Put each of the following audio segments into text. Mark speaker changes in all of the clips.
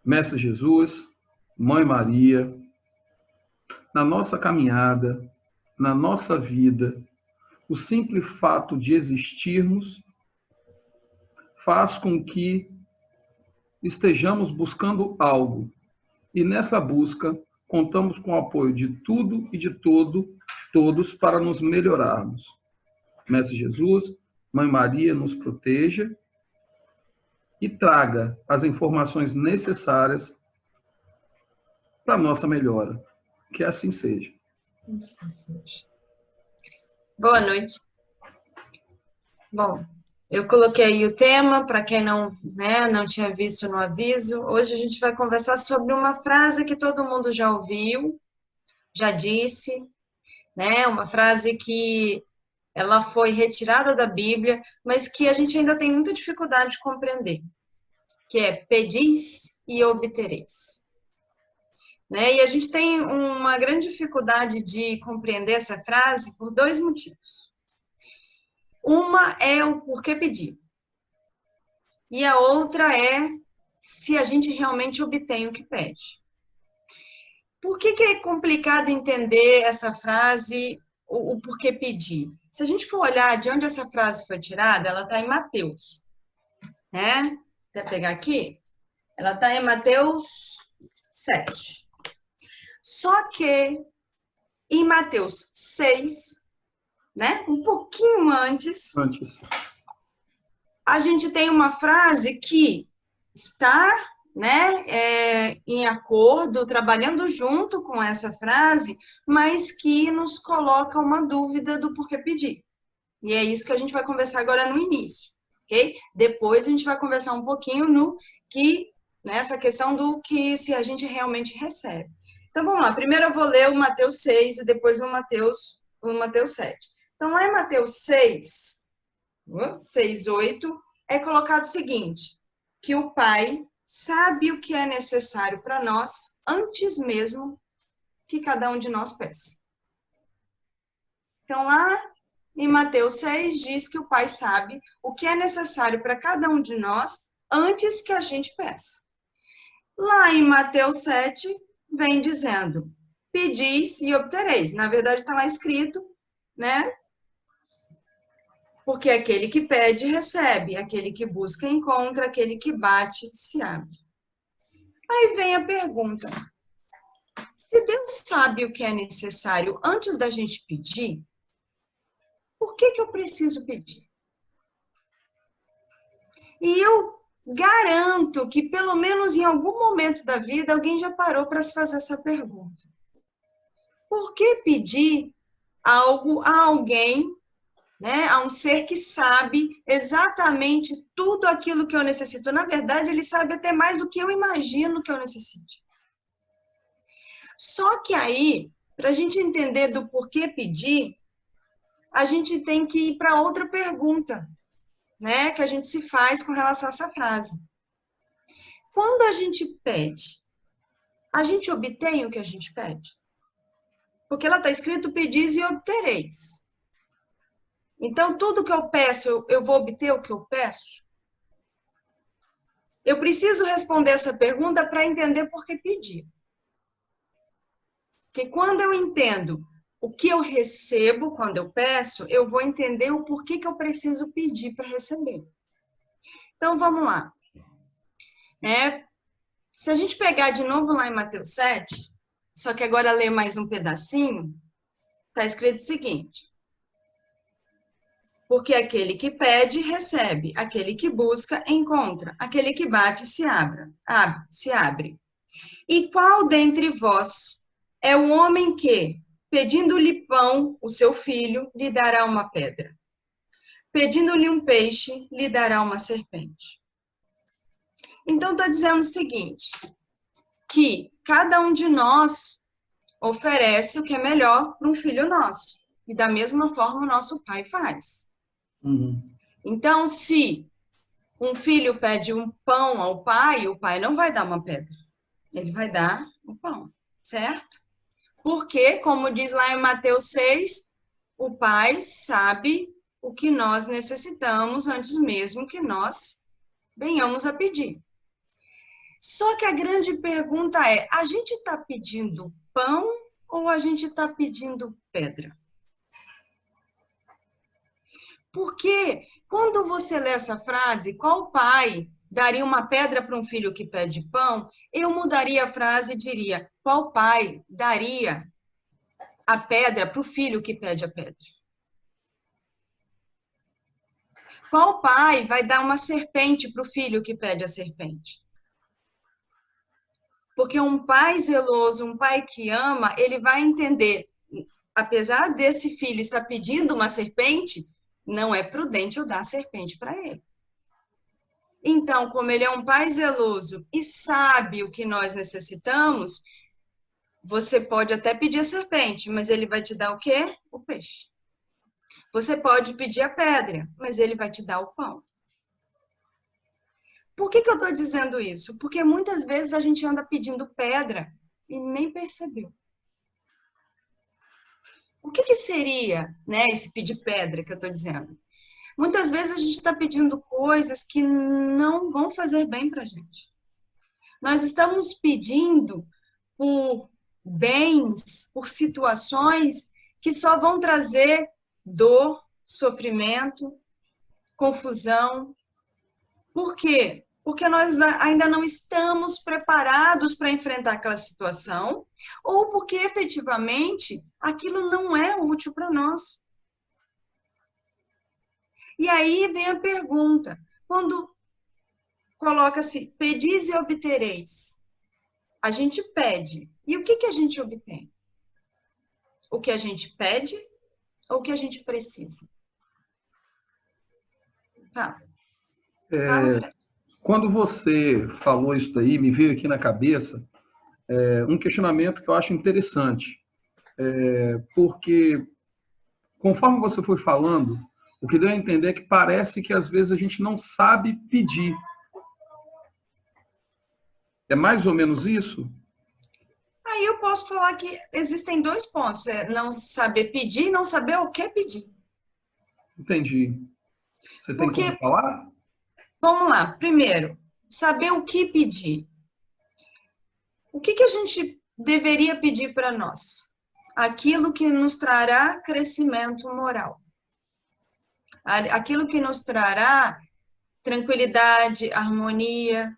Speaker 1: Mestre Jesus, Mãe Maria, na nossa caminhada, na nossa vida, o simples fato de existirmos faz com que estejamos buscando algo. E nessa busca, contamos com o apoio de tudo e de todos para nos melhorarmos. Mestre Jesus, Mãe Maria, nos proteja e traga as informações necessárias para a nossa melhora. Que assim seja.
Speaker 2: Assim seja. Boa noite. Bom, eu coloquei aí o tema, para quem não tinha visto no aviso. Hoje a gente vai conversar sobre uma frase que todo mundo já ouviu, já disse, né? Uma frase que ela foi retirada da Bíblia, mas que a gente ainda tem muita dificuldade de compreender, que é pedis e obtereis. Né? E a gente tem uma grande dificuldade de compreender essa frase por dois motivos. Uma é o porquê pedir. E a outra é se a gente realmente obtém o que pede. Por que é complicado entender essa frase, o porquê pedir? Se a gente for olhar de onde essa frase foi tirada, ela está em Mateus. Né? Quer pegar aqui? Ela está em Mateus 7. Só que em Mateus 6, né? Um pouquinho antes, a gente tem uma frase que está, né, em acordo, trabalhando junto com essa frase, mas que nos coloca uma dúvida do porquê pedir. E é isso que a gente vai conversar agora no início, ok? Depois a gente vai conversar um pouquinho nessa questão do que se a gente realmente recebe. Então, vamos lá. Primeiro eu vou ler o Mateus 6 e depois o Mateus 7. Então, lá em Mateus 6, 8, é colocado o seguinte, que o Pai sabe o que é necessário para nós antes mesmo que cada um de nós peça. Então, lá em Mateus 6, diz que o Pai sabe o que é necessário para cada um de nós antes que a gente peça. Lá em Mateus 7, vem dizendo, pedis e obtereis. Na verdade, está lá escrito, né? Porque aquele que pede, recebe. Aquele que busca, encontra. Aquele que bate, se abre. Aí vem a pergunta. Se Deus sabe o que é necessário antes da gente pedir, por que eu preciso pedir? E eu garanto que, pelo menos em algum momento da vida, alguém já parou para se fazer essa pergunta. Por que pedir algo a alguém, né, a um ser que sabe exatamente tudo aquilo que eu necessito? Na verdade, ele sabe até mais do que eu imagino que eu necessite. Só que aí, para a gente entender do porquê pedir, a gente tem que ir para outra pergunta, né, que a gente se faz com relação a essa frase. Quando a gente pede, a gente obtém o que a gente pede? Porque lá está escrito, pedis e obtereis. Então, tudo que eu peço, eu vou obter o que eu peço? Eu preciso responder essa pergunta para entender por que pedir. Porque quando eu entendo o que eu recebo quando eu peço, eu vou entender o porquê que eu preciso pedir para receber. Então, vamos lá. Se a gente pegar de novo lá em Mateus 7, só que agora ler mais um pedacinho, está escrito o seguinte. Porque aquele que pede, recebe. Aquele que busca, encontra. Aquele que bate, se abre. E qual dentre vós é o homem que, pedindo-lhe pão, o seu filho, lhe dará uma pedra? Pedindo-lhe um peixe, lhe dará uma serpente? Então, está dizendo o seguinte, que cada um de nós oferece o que é melhor para um filho nosso. E da mesma forma o nosso pai faz. Então, se um filho pede um pão ao pai, o pai não vai dar uma pedra. Ele vai dar o pão, certo? Porque, como diz lá em Mateus 6, o pai sabe o que nós necessitamos antes mesmo que nós venhamos a pedir. Só que a grande pergunta é, a gente está pedindo pão ou a gente está pedindo pedra? Porque quando você lê essa frase, qual pai daria uma pedra para um filho que pede pão? Eu mudaria a frase e diria, qual pai daria a pedra para o filho que pede a pedra? Qual pai vai dar uma serpente para o filho que pede a serpente? Porque um pai zeloso, um pai que ama, ele vai entender, apesar desse filho estar pedindo uma serpente, não é prudente eu dar a serpente para ele. Então, como ele é um pai zeloso e sabe o que nós necessitamos, você pode até pedir a serpente, mas ele vai te dar o quê? O peixe. Você pode pedir a pedra, mas ele vai te dar o pão. Por que eu estou dizendo isso? Porque muitas vezes a gente anda pedindo pedra e nem percebeu. O que seria, né, esse pedir pedra que eu estou dizendo? Muitas vezes a gente está pedindo coisas que não vão fazer bem para a gente. Nós estamos pedindo por bens, por situações que só vão trazer dor, sofrimento, confusão. Por quê? Porque nós ainda não estamos preparados para enfrentar aquela situação, ou porque efetivamente aquilo não é útil para nós. E aí vem a pergunta, quando coloca-se, pedis e obtereis, a gente pede, e o que a gente obtém? O que a gente pede ou o que a gente precisa? Fala, Fred.
Speaker 1: Quando você falou isso daí, me veio aqui na cabeça um questionamento que eu acho interessante, porque conforme você foi falando, o que deu a entender é que parece que às vezes a gente não sabe pedir. É mais ou menos isso?
Speaker 2: Aí eu posso falar que existem dois pontos, não saber pedir e não saber o que pedir.
Speaker 1: Entendi. Você tem como falar?
Speaker 2: Vamos lá. Primeiro, saber o que pedir. O que a gente deveria pedir para nós? Aquilo que nos trará crescimento moral. Aquilo que nos trará tranquilidade, harmonia.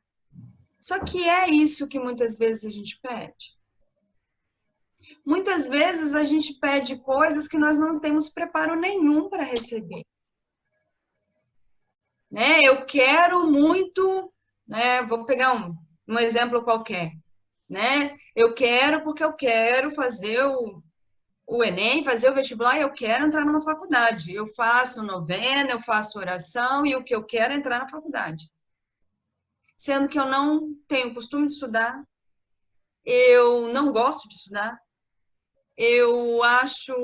Speaker 2: Só que é isso que muitas vezes a gente pede. Muitas vezes a gente pede coisas que nós não temos preparo nenhum para receber. Né? Eu quero muito, né? Vou pegar um exemplo qualquer, né? Eu quero porque eu quero fazer o Enem, fazer o vestibular, eu quero entrar numa faculdade. Eu faço novena, eu faço oração e o que eu quero é entrar na faculdade. Sendo que eu não tenho costume de estudar, eu não gosto de estudar, eu acho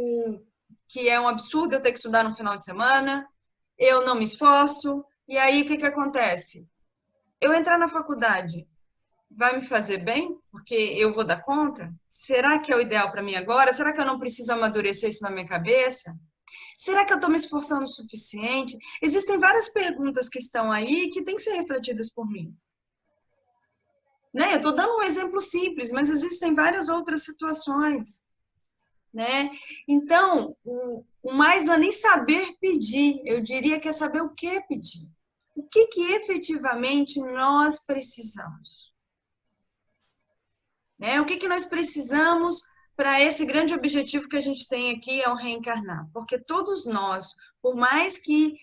Speaker 2: que é um absurdo eu ter que estudar no final de semana, eu não me esforço, e aí o que acontece? Eu entrar na faculdade vai me fazer bem? Porque eu vou dar conta? Será que é o ideal para mim agora? Será que eu não preciso amadurecer isso na minha cabeça? Será que eu estou me esforçando o suficiente? Existem várias perguntas que estão aí que têm que ser refletidas por mim. Né? Eu estou dando um exemplo simples, mas existem várias outras situações. Né? Então, o mais não é nem saber pedir, eu diria que é saber o que pedir. O que efetivamente nós precisamos? Né? O que nós precisamos para esse grande objetivo que a gente tem aqui, é o reencarnar? Porque todos nós, por mais que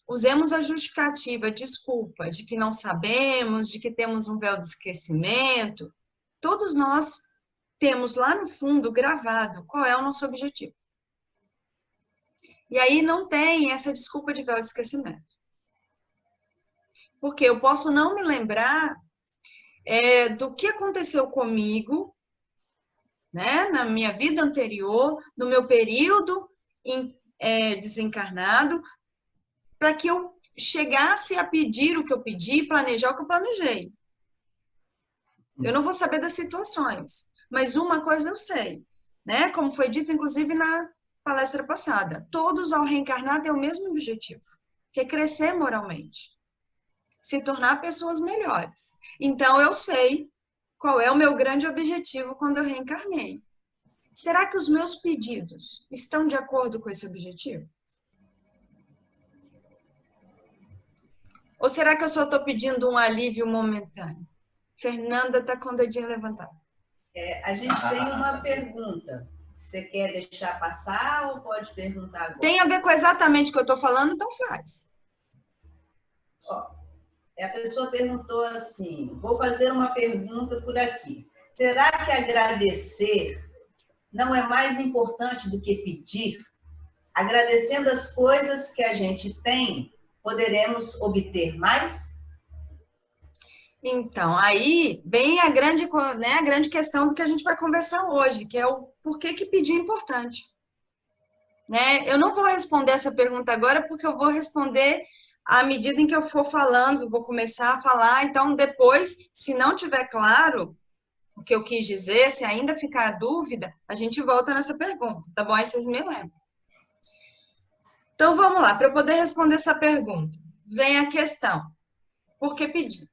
Speaker 2: usemos a justificativa, a desculpa, de que não sabemos, de que temos um véu de esquecimento, todos nós temos lá no fundo gravado qual é o nosso objetivo. E aí não tem essa desculpa de véu de esquecimento. Porque eu posso não me lembrar do que aconteceu comigo, né, na minha vida anterior, no meu período desencarnado, para que eu chegasse a pedir o que eu pedi, planejar o que eu planejei. Eu não vou saber das situações, mas uma coisa eu sei, né? Como foi dito, inclusive, na palestra passada. Todos, ao reencarnar, têm o mesmo objetivo, que é crescer moralmente. se tornar pessoas melhores. Então, eu sei qual é o meu grande objetivo quando eu reencarnei. Será que os meus pedidos estão de acordo com esse objetivo? Ou será que eu só estou pedindo um alívio momentâneo? Fernanda está com o dedinho levantado.
Speaker 3: A gente tem uma pergunta. Você quer deixar passar ou pode perguntar agora?
Speaker 2: Tem a ver com exatamente o que eu estou falando, então faz.
Speaker 3: Ó, a pessoa perguntou assim, vou fazer uma pergunta por aqui. Será que agradecer não é mais importante do que pedir? Agradecendo as coisas que a gente tem, poderemos obter mais?
Speaker 2: Então, aí vem a grande, né, a grande questão do que a gente vai conversar hoje, que é o porquê que pedir é importante. Né? Eu não vou responder essa pergunta agora, porque eu vou responder à medida em que eu for falando, vou começar a falar, então depois, se não tiver claro o que eu quis dizer, se ainda ficar dúvida, a gente volta nessa pergunta, tá bom? Aí vocês me lembram. Então, vamos lá, para eu poder responder essa pergunta, vem a questão, por que pedir?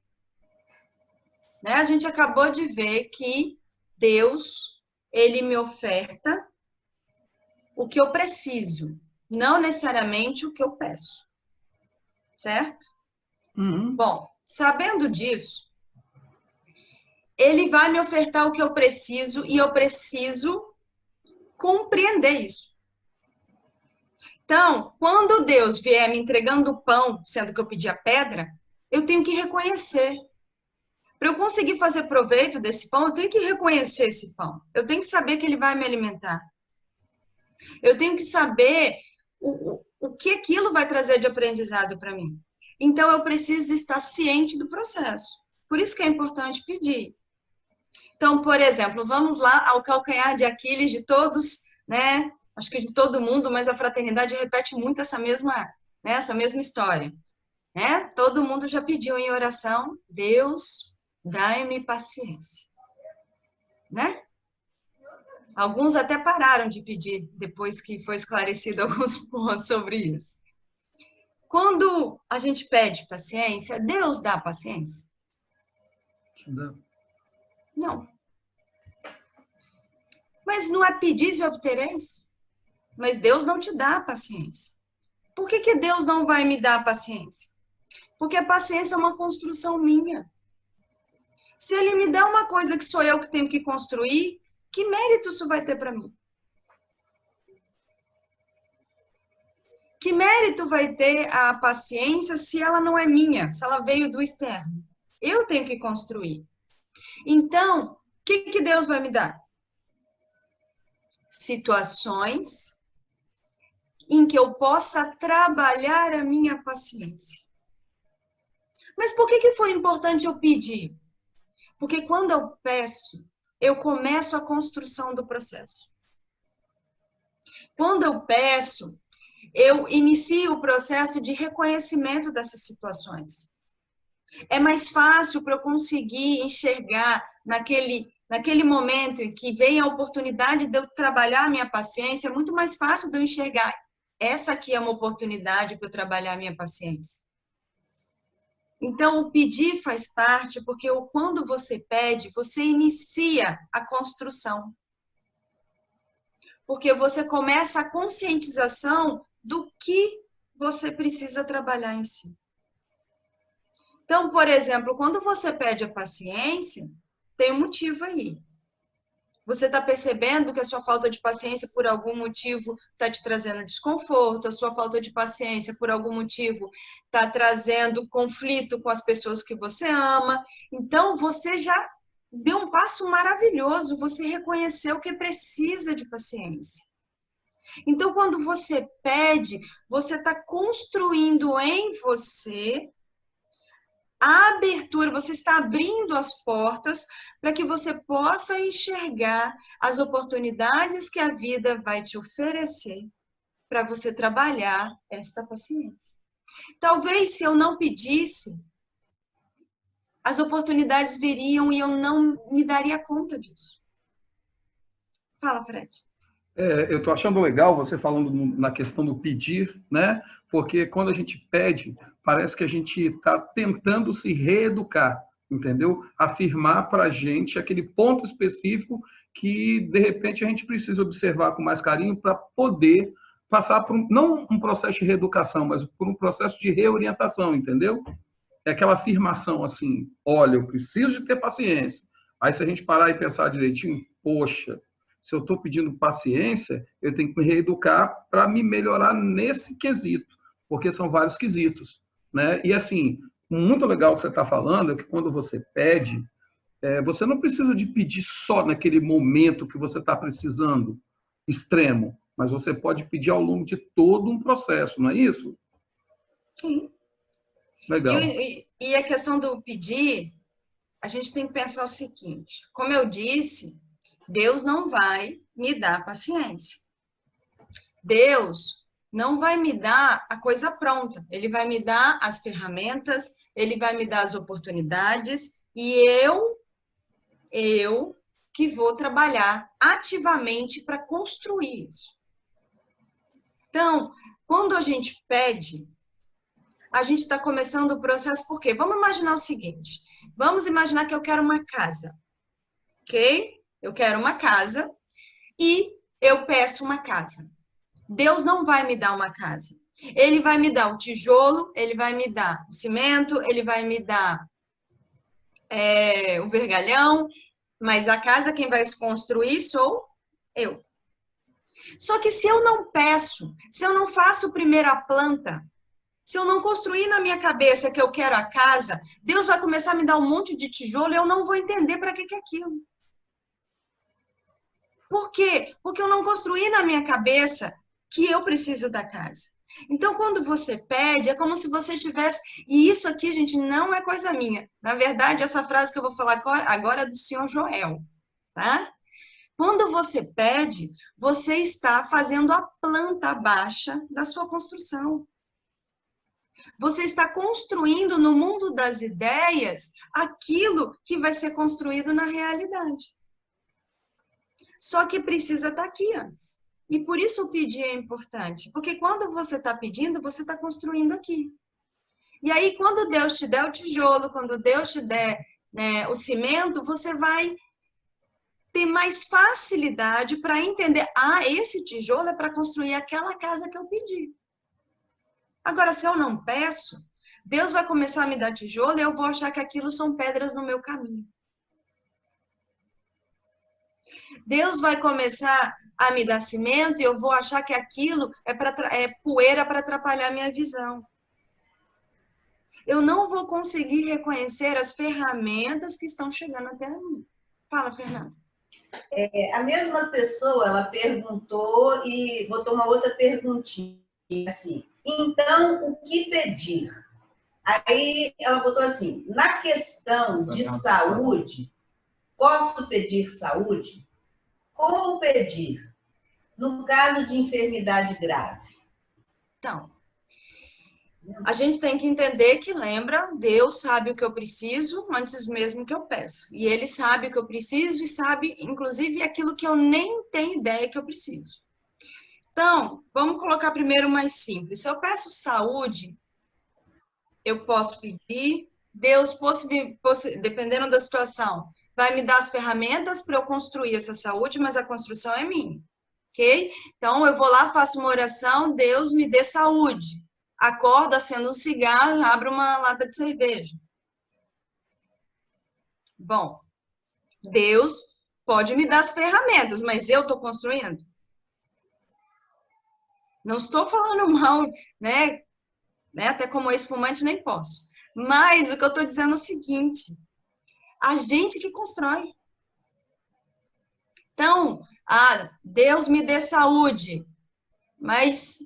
Speaker 2: Né? A gente acabou de ver que Deus, ele me oferta o que eu preciso, não necessariamente o que eu peço. Certo?
Speaker 1: Uhum.
Speaker 2: Bom, sabendo disso, ele vai me ofertar o que eu preciso e eu preciso compreender isso. Então, quando Deus vier me entregando o pão, sendo que eu pedi a pedra, eu tenho que reconhecer. Para eu conseguir fazer proveito desse pão, eu tenho que reconhecer esse pão. Eu tenho que saber que ele vai me alimentar. Eu tenho que saber o que aquilo vai trazer de aprendizado para mim. Então, eu preciso estar ciente do processo. Por isso que é importante pedir. Então, por exemplo, vamos lá ao calcanhar de Aquiles de todos, né? Acho que de todo mundo, mas a fraternidade repete muito essa mesma história. Né? Todo mundo já pediu em oração, Deus, dai-me paciência. Né? Alguns até pararam de pedir, depois que foi esclarecido alguns pontos sobre isso. Quando a gente pede paciência, Deus dá paciência? Não. Mas não é pedis e obtereis? Mas Deus não te dá paciência. Por que Deus não vai me dar paciência? Porque a paciência é uma construção minha. Se Ele me dá uma coisa que sou eu que tenho que construir, que mérito isso vai ter para mim? Que mérito vai ter a paciência se ela não é minha, se ela veio do externo? Eu tenho que construir. Então, o que Deus vai me dar? Situações em que eu possa trabalhar a minha paciência. Mas por que foi importante eu pedir? Porque quando eu peço, eu começo a construção do processo. Quando eu peço, eu inicio o processo de reconhecimento dessas situações. É mais fácil para eu conseguir enxergar naquele momento em que vem a oportunidade de eu trabalhar a minha paciência, é muito mais fácil de eu enxergar. Essa aqui é uma oportunidade para eu trabalhar a minha paciência. Então, o pedir faz parte, porque quando você pede, você inicia a construção. Porque você começa a conscientização do que você precisa trabalhar em si. Então, por exemplo, quando você pede a paciência, tem um motivo aí. Você está percebendo que a sua falta de paciência, por algum motivo, está te trazendo desconforto, a sua falta de paciência, por algum motivo, está trazendo conflito com as pessoas que você ama. Então, você já deu um passo maravilhoso, você reconheceu que precisa de paciência. Então, quando você pede, você está construindo em você a abertura, você está abrindo as portas para que você possa enxergar as oportunidades que a vida vai te oferecer para você trabalhar esta paciência. Talvez se eu não pedisse, as oportunidades viriam e eu não me daria conta disso. Fala, Fred.
Speaker 1: Eu estou achando legal você falando na questão do pedir, né? Porque quando a gente pede, parece que a gente está tentando se reeducar, entendeu? Afirmar para a gente aquele ponto específico que, de repente, a gente precisa observar com mais carinho para poder passar por, não um processo de reeducação, mas por um processo de reorientação, entendeu? É aquela afirmação assim, olha, eu preciso de ter paciência. Aí se a gente parar e pensar direitinho, poxa, se eu estou pedindo paciência, eu tenho que me reeducar para me melhorar nesse quesito, porque são vários quesitos, né? E assim, muito legal o que você está falando é que quando você pede, você não precisa de pedir só naquele momento que você está precisando, extremo, mas você pode pedir ao longo de todo um processo, não é isso?
Speaker 2: Sim.
Speaker 1: Legal.
Speaker 2: E a questão do pedir, a gente tem que pensar o seguinte, como eu disse, Deus não vai me dar paciência. Deus não vai me dar a coisa pronta. Ele vai me dar as ferramentas, ele vai me dar as oportunidades e eu que vou trabalhar ativamente para construir isso. Então, quando a gente pede, a gente está começando o processo por quê? Vamos imaginar o seguinte, vamos imaginar que eu quero uma casa, ok? Eu quero uma casa e eu peço uma casa. Deus não vai me dar uma casa. Ele vai me dar o tijolo, ele vai me dar o cimento, ele vai me dar o vergalhão, mas a casa quem vai se construir sou eu. Só que se eu não peço, se eu não faço primeiro a planta, se eu não construir na minha cabeça que eu quero a casa, Deus vai começar a me dar um monte de tijolo e eu não vou entender para que é aquilo. Por quê? Porque eu não construí na minha cabeça que eu preciso da casa. Então, quando você pede, é como se você tivesse... E isso aqui, gente, não é coisa minha. Na verdade, essa frase que eu vou falar agora é do senhor Joel, tá? Quando você pede, você está fazendo a planta baixa da sua construção. Você está construindo no mundo das ideias aquilo que vai ser construído na realidade. Só que precisa estar aqui antes. E por isso o pedir é importante. Porque quando você está pedindo, você está construindo aqui. E aí, quando Deus te der o tijolo, quando Deus te der, né, o cimento, você vai ter mais facilidade para entender, esse tijolo é para construir aquela casa que eu pedi. Agora, se eu não peço, Deus vai começar a me dar tijolo e eu vou achar que aquilo são pedras no meu caminho. Deus vai começar a me dar cimento e eu vou achar que aquilo é poeira para atrapalhar minha visão. Eu não vou conseguir reconhecer as ferramentas que estão chegando até mim. Fala, Fernanda.
Speaker 3: A mesma pessoa, ela perguntou e botou uma outra perguntinha, assim, então, o que pedir? Aí ela botou assim, na questão de saúde, posso pedir saúde? Como pedir? No caso de enfermidade grave.
Speaker 2: Então, a gente tem que entender que, lembra, Deus sabe o que eu preciso antes mesmo que eu peça. E Ele sabe o que eu preciso e sabe, inclusive, aquilo que eu nem tenho ideia que eu preciso. Então, vamos colocar primeiro o mais simples. Se eu peço saúde, eu posso pedir, Deus, dependendo da situação, vai me dar as ferramentas para eu construir essa saúde, mas a construção é minha, ok? Então, eu vou lá, faço uma oração, Deus me dê saúde. Acordo, acendo um cigarro e abro uma lata de cerveja. Bom, Deus pode me dar as ferramentas, mas eu estou construindo? Não estou falando mal, né? Até como ex-fumante nem posso. Mas o que eu estou dizendo é o seguinte, a gente que constrói. Então, Deus me dê saúde, mas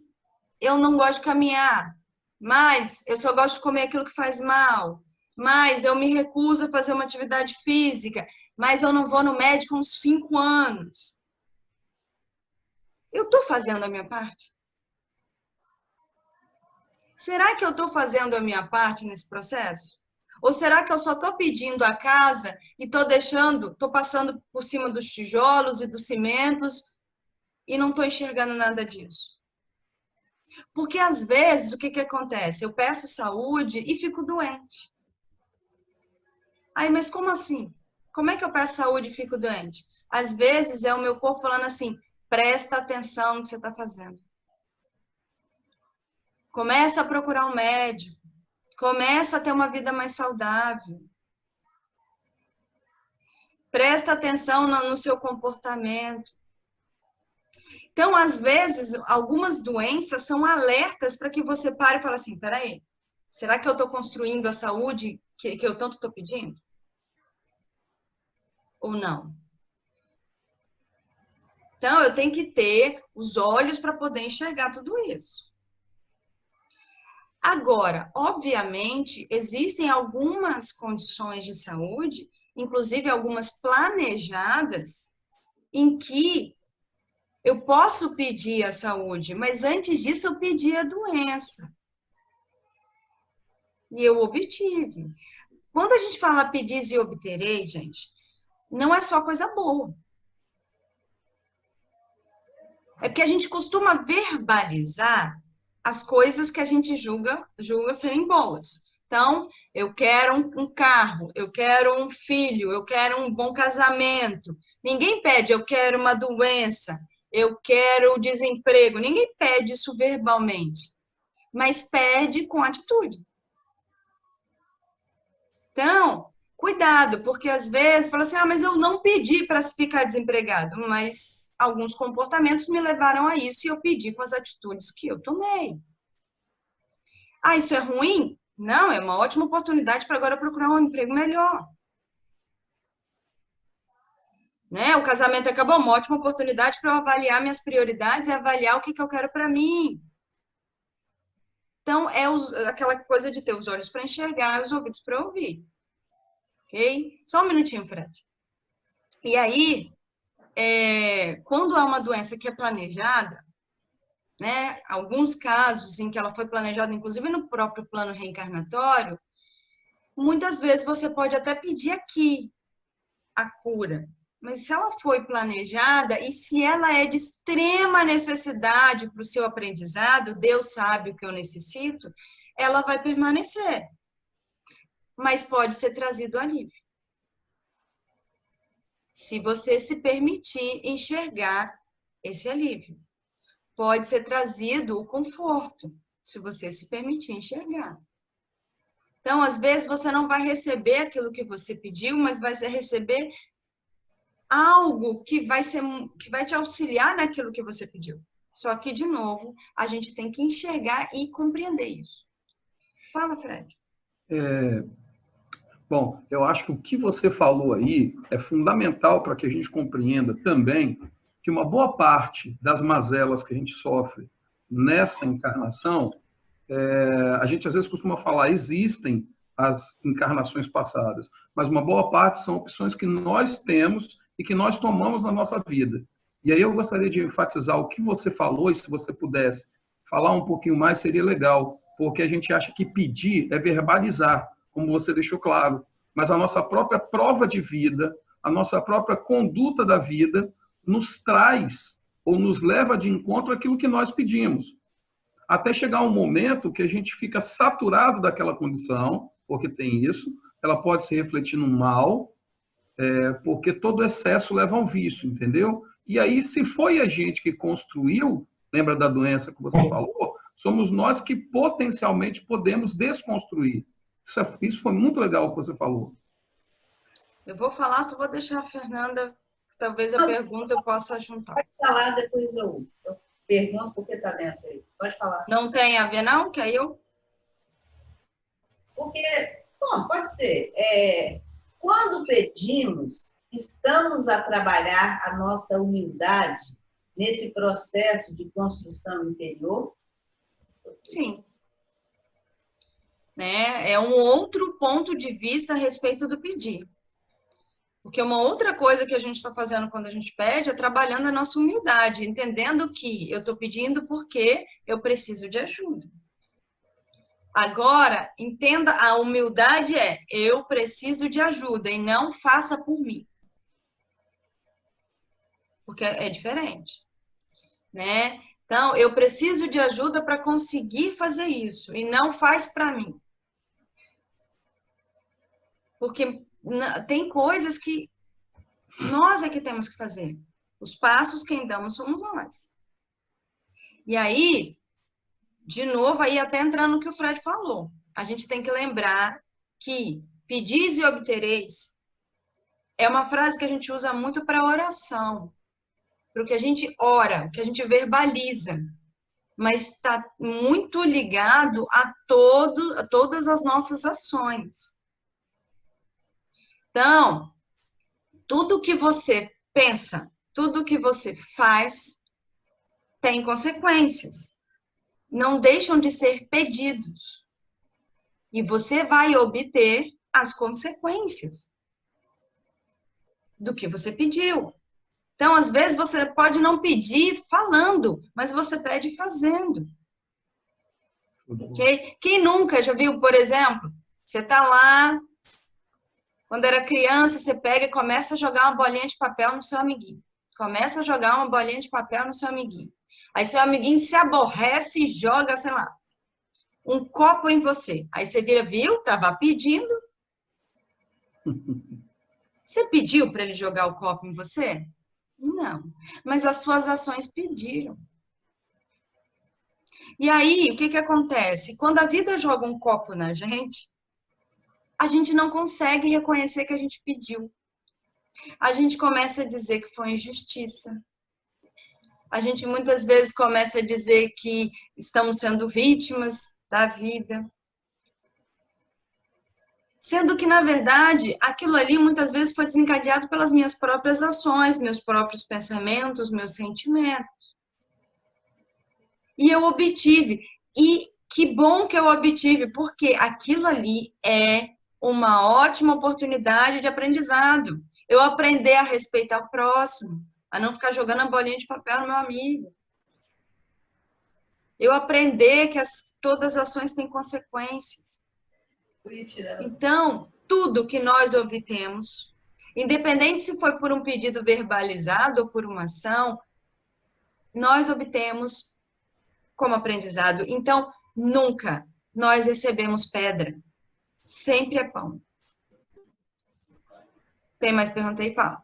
Speaker 2: eu não gosto de caminhar, mas eu só gosto de comer aquilo que faz mal, mas eu me recuso a fazer uma atividade física, mas eu não vou no médico há uns 5 anos. Eu estou fazendo a minha parte? Será que eu estou fazendo a minha parte nesse processo? Ou será que eu só estou pedindo a casa e estou passando por cima dos tijolos e dos cimentos e não estou enxergando nada disso? Porque, às vezes, o que acontece? Eu peço saúde e fico doente. Aí, mas como assim? Como é que eu peço saúde e fico doente? Às vezes, é o meu corpo falando assim, presta atenção no que você está fazendo. Começa a procurar um médico. Começa a ter uma vida mais saudável. Presta atenção no seu comportamento. Então, às vezes, algumas doenças são alertas para que você pare e fale assim, peraí, será que eu estou construindo a saúde que eu tanto estou pedindo? Ou não? Então, eu tenho que ter os olhos para poder enxergar tudo isso. Agora, obviamente, existem algumas condições de saúde, inclusive algumas planejadas, em que eu posso pedir a saúde, mas antes disso eu pedi a doença. E eu obtive. Quando a gente fala pedis e obterei, gente, não é só coisa boa. É porque a gente costuma verbalizar as coisas que a gente julga serem boas. Então, eu quero um carro, eu quero um filho, eu quero um bom casamento. Ninguém pede, eu quero uma doença, eu quero desemprego. Ninguém pede isso verbalmente, mas pede com atitude. Então, cuidado, porque às vezes fala assim, mas eu não pedi para ficar desempregado, mas alguns comportamentos me levaram a isso e eu pedi com as atitudes que eu tomei. Ah, isso é ruim? Não, é uma ótima oportunidade para agora procurar um emprego melhor. Né? O casamento acabou, uma ótima oportunidade para eu avaliar minhas prioridades e avaliar o que eu quero para mim. Então, é aquela coisa de ter os olhos para enxergar e os ouvidos para ouvir. Ok? Só um minutinho, Fred. E aí, quando há uma doença que é planejada, né, alguns casos em que ela foi planejada, inclusive no próprio plano reencarnatório, muitas vezes você pode até pedir aqui a cura, mas se ela foi planejada e se ela é de extrema necessidade para o seu aprendizado, Deus sabe o que eu necessito, ela vai permanecer. Mas pode ser trazido alívio. Se você se permitir enxergar esse alívio. Pode ser trazido o conforto, se você se permitir enxergar. Então, às vezes, você não vai receber aquilo que você pediu, mas vai receber algo que vai te auxiliar naquilo que você pediu. Só que, de novo, a gente tem que enxergar e compreender isso. Fala, Fred.
Speaker 1: Bom, eu acho que o que você falou aí é fundamental para que a gente compreenda também que uma boa parte das mazelas que a gente sofre nessa encarnação, a gente às vezes costuma falar, existem as encarnações passadas, mas uma boa parte são opções que nós temos e que nós tomamos na nossa vida. E aí eu gostaria de enfatizar o que você falou, e se você pudesse falar um pouquinho mais, seria legal, porque a gente acha que pedir é verbalizar, como você deixou claro, mas a nossa própria prova de vida, a nossa própria conduta da vida, nos traz ou nos leva de encontro àquilo que nós pedimos. Até chegar um momento que a gente fica saturado daquela condição, porque tem isso, ela pode se refletir no mal, porque todo excesso leva ao vício, entendeu? E aí, se foi a gente que construiu, lembra da doença que você falou, somos nós que potencialmente podemos desconstruir. Isso foi muito legal o que você falou.
Speaker 2: Eu vou falar, só vou deixar a Fernanda, talvez a pergunta eu possa juntar.
Speaker 3: Pode falar, depois eu pergunto porque está dentro aí. Pode falar.
Speaker 2: Não tem a ver, não? Que aí eu...
Speaker 3: Porque, bom, pode ser. Quando pedimos, estamos a trabalhar a nossa humildade nesse processo de construção interior?
Speaker 2: Sim. Né? É um outro ponto de vista a respeito do pedir. Porque uma outra coisa que a gente está fazendo quando a gente pede é trabalhando a nossa humildade, entendendo que eu estou pedindo porque eu preciso de ajuda. Agora, entenda, a humildade eu preciso de ajuda e não faça por mim. Porque é diferente, né? Então, eu preciso de ajuda para conseguir fazer isso, e não faz para mim. Porque tem coisas que nós é que temos que fazer. Os passos quem damos somos nós. E aí, de novo, aí até entrando no que o Fred falou, a gente tem que lembrar que pedis e obtereis é uma frase que a gente usa muito para oração, para o que a gente ora, o que a gente verbaliza, mas está muito ligado a todas as nossas ações. Então, tudo que você pensa, tudo que você faz, tem consequências. Não deixam de ser pedidos. E você vai obter as consequências do que você pediu. Então, às vezes, você pode não pedir falando, mas você pede fazendo. Okay? Quem nunca já viu, por exemplo, você está lá, quando era criança, você pega e começa a jogar uma bolinha de papel no seu amiguinho. Começa a jogar uma bolinha de papel no seu amiguinho. Aí seu amiguinho se aborrece e joga, sei lá, um copo em você. Aí você vira, viu? Tava pedindo. Você pediu para ele jogar o copo em você? Não. Mas as suas ações pediram. E aí, o que que acontece? Quando a vida joga um copo na gente, a gente não consegue reconhecer que a gente pediu. A gente começa a dizer que foi injustiça. A gente muitas vezes começa a dizer que estamos sendo vítimas da vida. Sendo que, na verdade, aquilo ali muitas vezes foi desencadeado pelas minhas próprias ações, meus próprios pensamentos, meus sentimentos. E eu obtive. E que bom que eu obtive, porque aquilo ali é uma ótima oportunidade de aprendizado. Eu aprender a respeitar o próximo, a não ficar jogando a bolinha de papel no meu amigo. Eu aprender que todas as ações têm consequências. Então, tudo que nós obtemos, independente se foi por um pedido verbalizado ou por uma ação, nós obtemos como aprendizado. Então, nunca nós recebemos pedra. Sempre é pão. Tem mais pergunta aí? Fala.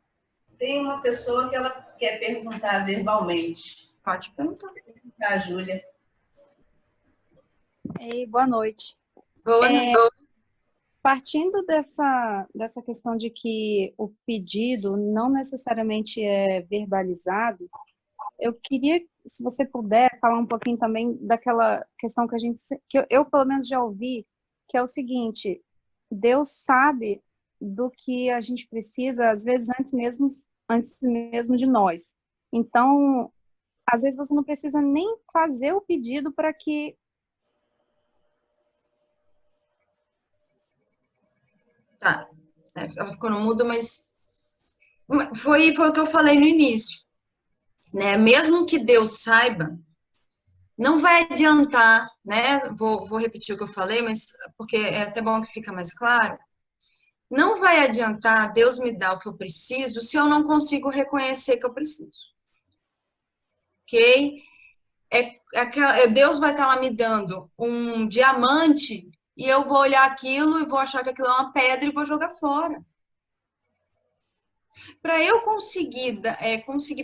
Speaker 3: Tem uma pessoa que ela quer perguntar verbalmente.
Speaker 2: Pode perguntar.
Speaker 3: A Júlia.
Speaker 4: Ei, boa noite.
Speaker 2: Boa noite.
Speaker 4: Partindo dessa questão de que o pedido não necessariamente é verbalizado, eu queria, se você puder, falar um pouquinho também daquela questão que eu pelo menos já ouvi, que é o seguinte: Deus sabe do que a gente precisa, às vezes antes mesmo de nós. Então, às vezes você não precisa nem fazer o pedido para que...
Speaker 2: Tá. Ela ficou no mudo, mas foi o que eu falei no início. Né? Mesmo que Deus saiba, não vai adiantar, né? Vou repetir o que eu falei, mas porque é até bom que fica mais claro. Não vai adiantar Deus me dar o que eu preciso se eu não consigo reconhecer que eu preciso. Ok? Deus vai estar lá me dando um diamante e eu vou olhar aquilo e vou achar que aquilo é uma pedra e vou jogar fora. Para eu conseguir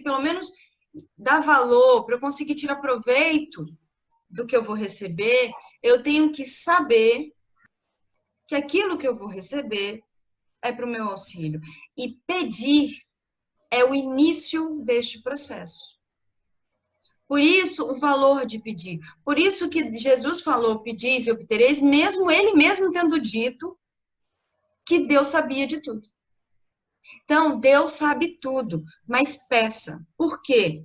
Speaker 2: pelo menos dar valor, para eu conseguir tirar proveito do que eu vou receber, eu tenho que saber que aquilo que eu vou receber é para o meu auxílio. E pedir é o início deste processo. Por isso, o valor de pedir. Por isso que Jesus falou, pedis e obtereis, mesmo ele mesmo tendo dito que Deus sabia de tudo. Então, Deus sabe tudo, mas peça. Por quê?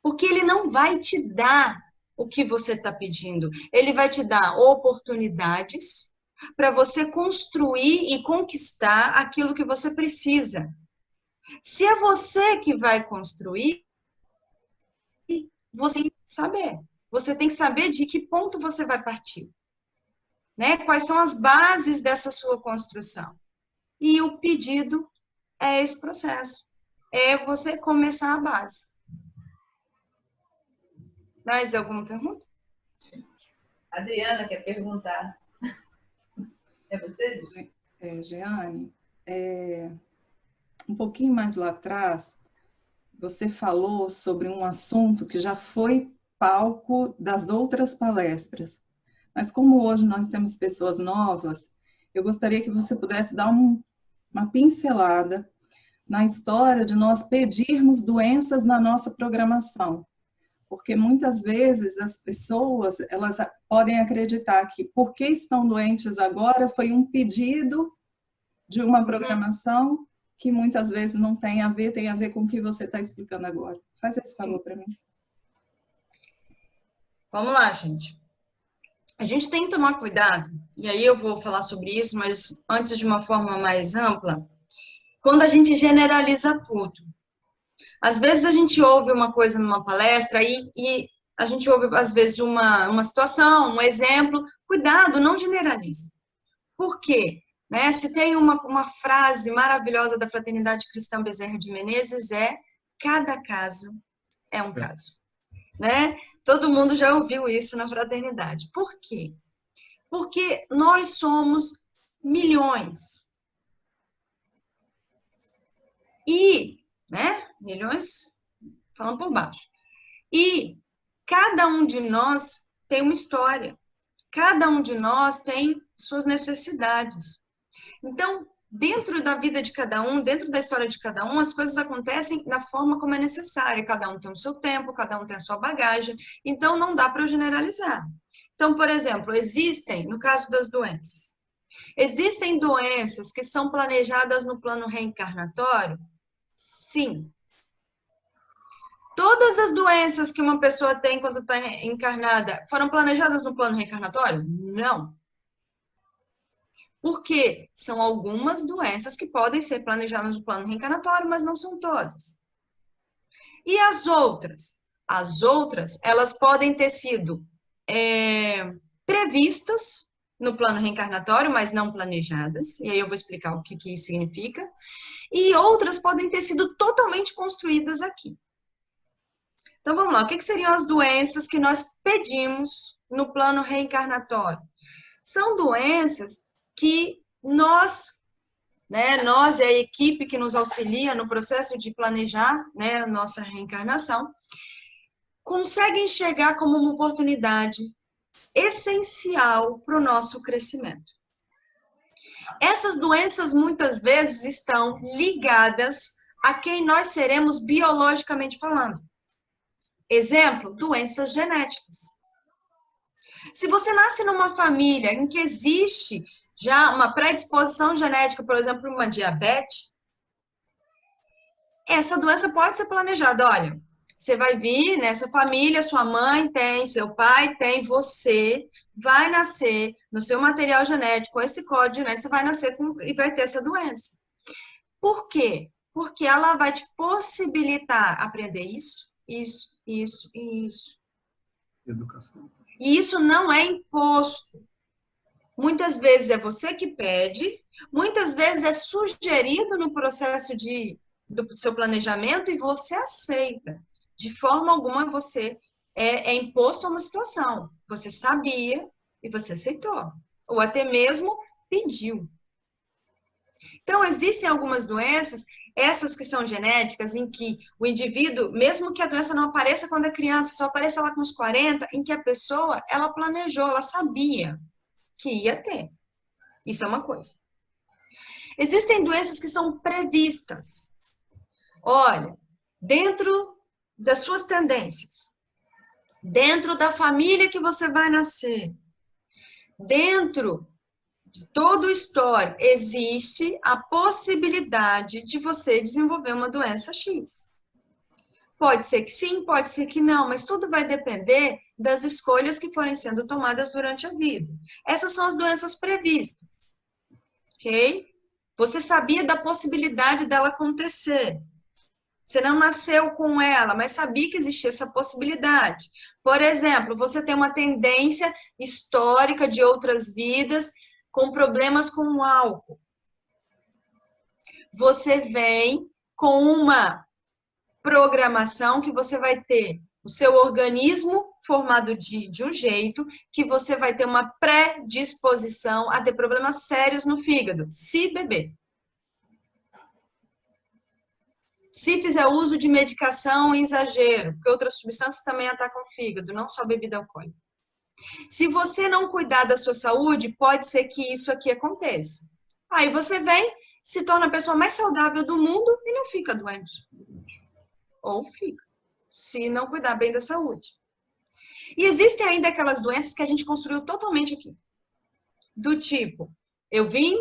Speaker 2: Porque ele não vai te dar o que você está pedindo. Ele vai te dar oportunidades para você construir e conquistar aquilo que você precisa. Se é você que vai construir, você tem que saber. Você tem que saber de que ponto você vai partir. Né? Quais são as bases dessa sua construção. E o pedido é esse processo. É você começar a base. Mais alguma pergunta?
Speaker 3: Adriana quer perguntar. É você?
Speaker 5: Jeane, um pouquinho mais lá atrás, você falou sobre um assunto que já foi palco das outras palestras. Mas como hoje nós temos pessoas novas, eu gostaria que você pudesse dar uma pincelada na história de nós pedirmos doenças na nossa programação. Porque muitas vezes as pessoas, elas podem acreditar que porque estão doentes agora foi um pedido de uma programação que muitas vezes não tem a ver com o que você está explicando agora. Faz esse favor para mim.
Speaker 2: Vamos lá, gente. A gente tem que tomar cuidado, e aí eu vou falar sobre isso, mas antes de uma forma mais ampla, quando a gente generaliza tudo. Às vezes a gente ouve uma coisa numa palestra e a gente ouve, às vezes, uma situação, um exemplo. Cuidado, não generalize. Por quê? Né? Se tem uma frase maravilhosa da Fraternidade Cristã Bezerra de Menezes, cada caso é um caso. Né? Todo mundo já ouviu isso na fraternidade. Por quê? Porque nós somos milhões. E, né? Milhões, falando por baixo. E cada um de nós tem uma história. Cada um de nós tem suas necessidades. Então, dentro da vida de cada um, dentro da história de cada um, as coisas acontecem da forma como é necessária. Cada um tem o seu tempo, cada um tem a sua bagagem. Então, não dá para eu generalizar. Então, por exemplo, no caso das doenças, existem doenças que são planejadas no plano reencarnatório? Sim. Todas as doenças que uma pessoa tem quando está encarnada foram planejadas no plano reencarnatório? Não. Porque são algumas doenças que podem ser planejadas no plano reencarnatório, mas não são todas. E as outras? As outras, elas podem ter sido previstas no plano reencarnatório, mas não planejadas. E aí eu vou explicar o que isso significa. E outras podem ter sido totalmente construídas aqui. Então, vamos lá. O que seriam as doenças que nós pedimos no plano reencarnatório? São doenças que nós e a equipe que nos auxilia no processo de planejar, né, a nossa reencarnação, conseguem enxergar como uma oportunidade essencial para o nosso crescimento. Essas doenças, muitas vezes, estão ligadas a quem nós seremos biologicamente falando. Exemplo, doenças genéticas. Se você nasce numa família em que existe já uma predisposição genética, por exemplo, uma diabetes, essa doença pode ser planejada. Olha, você vai vir nessa família, sua mãe tem, seu pai tem, você vai nascer no seu material genético, com esse código genético, você vai nascer e vai ter essa doença. Por quê? Porque ela vai te possibilitar aprender isso e isso.
Speaker 1: Educação.
Speaker 2: E isso não é imposto. Muitas vezes é você que pede, muitas vezes é sugerido no processo do seu planejamento e você aceita. De forma alguma você é imposto a uma situação. Você sabia e você aceitou. Ou até mesmo pediu. Então, existem algumas doenças, essas que são genéticas, em que o indivíduo, mesmo que a doença não apareça quando é criança, só apareça lá com os 40, em que a pessoa, ela planejou, ela sabia que ia ter. Isso é uma coisa. Existem doenças que são previstas. Olha, dentro das suas tendências, dentro da família que você vai nascer, dentro de todo o histórico, existe a possibilidade de você desenvolver uma doença X. Pode ser que sim, pode ser que não, mas tudo vai depender das escolhas que forem sendo tomadas durante a vida. Essas são as doenças previstas, ok? Você sabia da possibilidade dela acontecer. Você não nasceu com ela, mas sabia que existia essa possibilidade. Por exemplo, você tem uma tendência histórica de outras vidas com problemas com o álcool. Você vem com uma programação que você vai ter o seu organismo formado de um jeito que você vai ter uma predisposição a ter problemas sérios no fígado, se beber. Se fizer uso de medicação em exagero, porque outras substâncias também atacam o fígado, não só bebida alcoólica. Se você não cuidar da sua saúde, pode ser que isso aqui aconteça. Aí você vem, se torna a pessoa mais saudável do mundo e não fica doente. Ou fica, se não cuidar bem da saúde. E existem ainda aquelas doenças que a gente construiu totalmente aqui. Do tipo, eu vim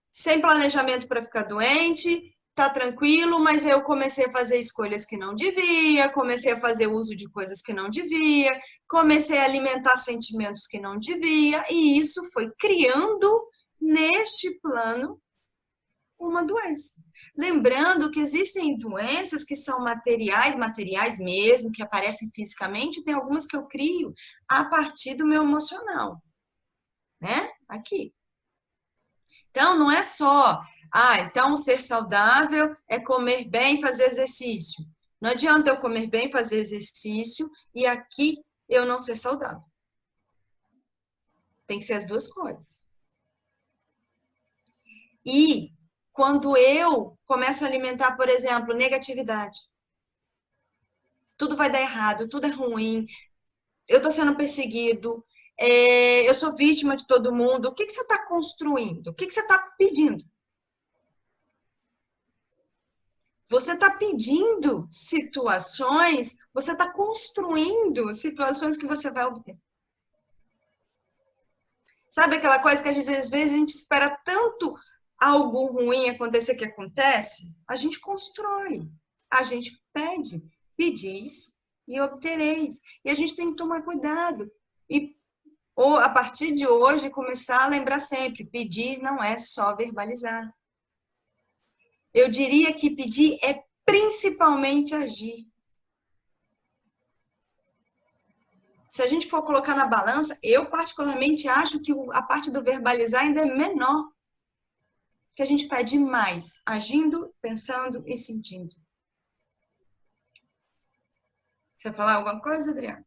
Speaker 2: sem planejamento para ficar doente, tá tranquilo, mas eu comecei a fazer escolhas que não devia, comecei a fazer uso de coisas que não devia, comecei a alimentar sentimentos que não devia, e isso foi criando neste plano uma doença. Lembrando que existem doenças que são materiais mesmo, que aparecem fisicamente, e tem algumas que eu crio a partir do meu emocional, né? Aqui. Então, não é só, então ser saudável é comer bem e fazer exercício. Não adianta eu comer bem e fazer exercício e aqui eu não ser saudável. Tem que ser as duas coisas. E quando eu começo a alimentar, por exemplo, negatividade, tudo vai dar errado, tudo é ruim, eu estou sendo perseguido, eu sou vítima de todo mundo. O que você está construindo? O que você está pedindo? Você está pedindo situações, você está construindo situações que você vai obter. Sabe aquela coisa que às vezes a gente espera tanto algo ruim acontecer que acontece? A gente constrói, a gente pede, pedis e obtereis. E a gente tem que tomar cuidado. Ou a partir de hoje, começar a lembrar sempre, pedir não é só verbalizar. Eu diria que pedir é principalmente agir. Se a gente for colocar na balança, eu particularmente acho que a parte do verbalizar ainda é menor. Que a gente pede mais, agindo, pensando e sentindo. Você vai falar alguma coisa, Adriana?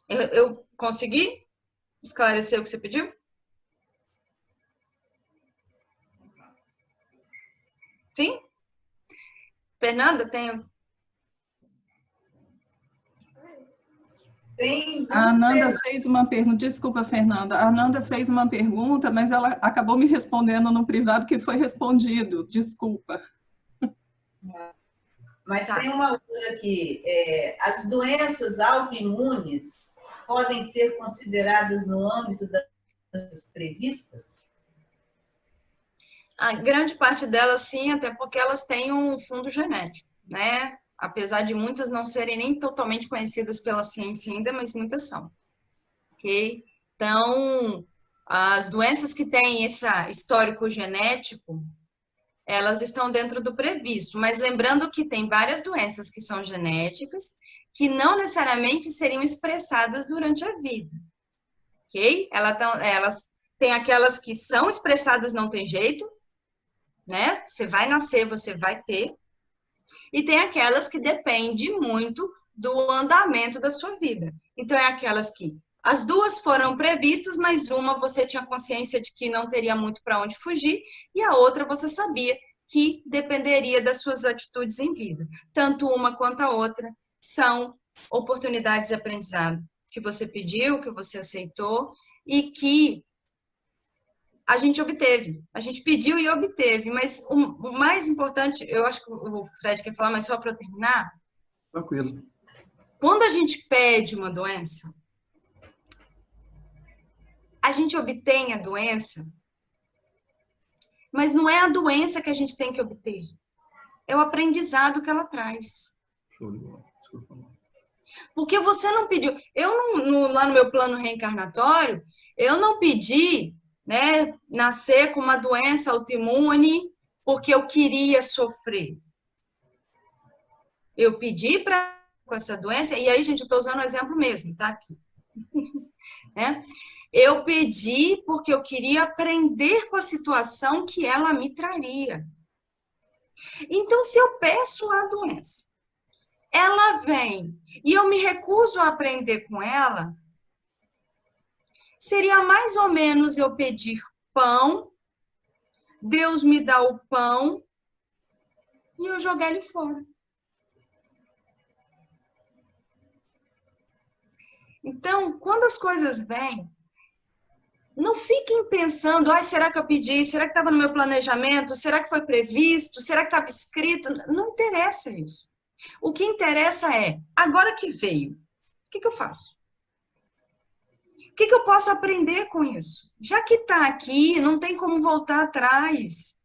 Speaker 2: Eu consegui esclarecer o que você pediu? Sim? Fernanda, tem...
Speaker 5: A Ananda fez uma pergunta, desculpa, Fernanda, a Ananda fez uma pergunta, mas ela acabou me respondendo no privado que foi respondido, desculpa.
Speaker 3: Mas tem uma outra aqui, as doenças autoimunes podem ser consideradas no âmbito das previstas?
Speaker 2: A grande parte delas, sim, até porque elas têm um fundo genético, né? Apesar de muitas não serem nem totalmente conhecidas pela ciência ainda, mas muitas são. Ok? Então, as doenças que têm esse histórico genético, elas estão dentro do previsto. Mas lembrando que tem várias doenças que são genéticas, que não necessariamente seriam expressadas durante a vida. Ok? Elas têm aquelas que são expressadas, não tem jeito, né? Você vai nascer, você vai ter. E tem aquelas que dependem muito do andamento da sua vida. Então, é aquelas que as duas foram previstas, mas uma você tinha consciência de que não teria muito para onde fugir, e a outra você sabia que dependeria das suas atitudes em vida. Tanto uma quanto a outra são oportunidades de aprendizado que você pediu, que você aceitou e que a gente obteve. A gente pediu e obteve, mas o mais importante, eu acho que o Fred quer falar, mas só para eu terminar.
Speaker 1: Tranquilo.
Speaker 2: Quando a gente pede uma doença, a gente obtém a doença, mas não é a doença que a gente tem que obter. É o aprendizado que ela traz.
Speaker 1: Show de bola. Desculpa.
Speaker 2: Porque você não pediu. Lá no meu plano reencarnatório, eu não pedi, né, nascer com uma doença autoimune porque eu queria sofrer. Eu pedi para com essa doença, e aí, gente, eu estou usando o exemplo mesmo, tá aqui. Né? Eu pedi porque eu queria aprender com a situação que ela me traria. Então, se eu peço a doença, ela vem e eu me recuso a aprender com ela, seria mais ou menos eu pedir pão, Deus me dá o pão e eu jogar ele fora. Então, quando as coisas vêm, não fiquem pensando, será que eu pedi? Será que estava no meu planejamento? Será que foi previsto? Será que estava escrito? Não interessa isso. O que interessa é, agora que veio, o que eu faço? O que eu posso aprender com isso? Já que está aqui, não tem como voltar atrás.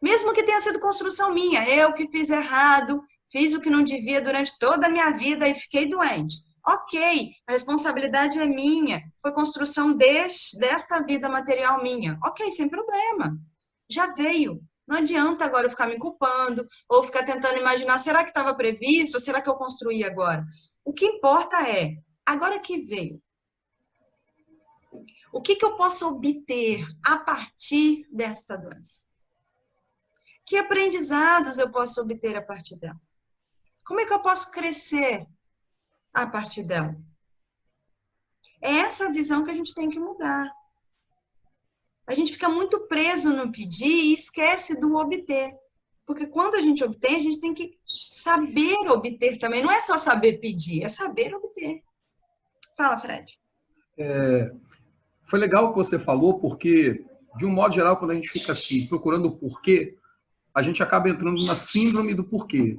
Speaker 2: Mesmo que tenha sido construção minha, eu que fiz errado, fiz o que não devia durante toda a minha vida e fiquei doente. Ok, a responsabilidade é minha, foi construção desta vida material minha. Ok, sem problema. Já veio. Não adianta agora eu ficar me culpando ou ficar tentando imaginar, será que estava previsto ou será que eu construí agora? O que importa é, agora que veio, o que eu posso obter a partir desta doença? Que aprendizados eu posso obter a partir dela? Como é que eu posso crescer a partir dela? É essa a visão que a gente tem que mudar. A gente fica muito preso no pedir e esquece do obter. Porque quando a gente obtém, a gente tem que saber obter também. Não é só saber pedir, é saber obter. Fala, Fred.
Speaker 1: Foi legal o que você falou, porque, de um modo geral, quando a gente fica assim, procurando o porquê, a gente acaba entrando na síndrome do porquê,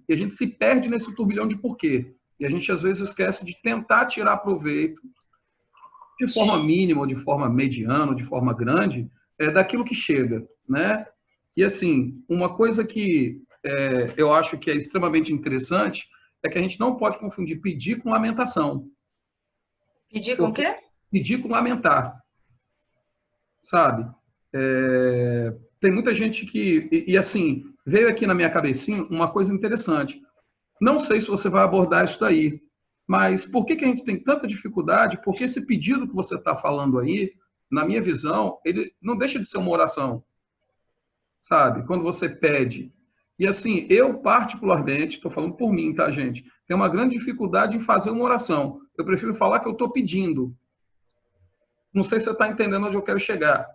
Speaker 1: e a gente se perde nesse turbilhão de porquê. E a gente, às vezes, esquece de tentar tirar proveito, de forma mínima, ou de forma mediana, ou de forma grande, daquilo que chega, né? E, assim, uma coisa que eu acho que é extremamente interessante é que a gente não pode confundir pedir com lamentação.
Speaker 2: Pedir com o quê?
Speaker 1: Pedir com lamentar, sabe? Tem muita gente que... E, assim, veio aqui na minha cabecinha uma coisa interessante. Não sei se você vai abordar isso daí, mas por que a gente tem tanta dificuldade? Porque esse pedido que você está falando aí, na minha visão, ele não deixa de ser uma oração, sabe? Quando você pede. E, assim, eu particularmente, estou falando por mim, tá, gente? Tenho uma grande dificuldade em fazer uma oração. Eu prefiro falar que eu estou pedindo. Não sei se você está entendendo onde eu quero chegar.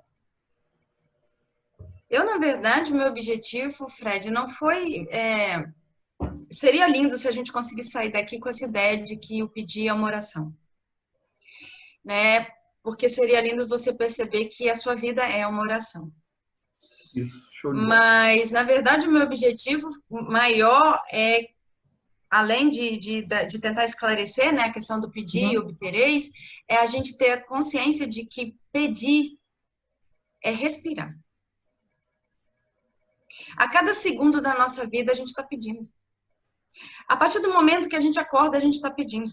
Speaker 2: Eu, na verdade, meu objetivo, Fred, não foi... Seria lindo se a gente conseguisse sair daqui com essa ideia de que o pedir é uma oração. Né? Porque seria lindo você perceber que a sua vida é uma oração.
Speaker 1: Isso, show de bola.
Speaker 2: Mas, na verdade, o meu objetivo maior é, além de tentar esclarecer, né, a questão do pedir e obtereis, é a gente ter a consciência de que pedir é respirar. A cada segundo da nossa vida, a gente está pedindo. A partir do momento que a gente acorda, a gente está pedindo.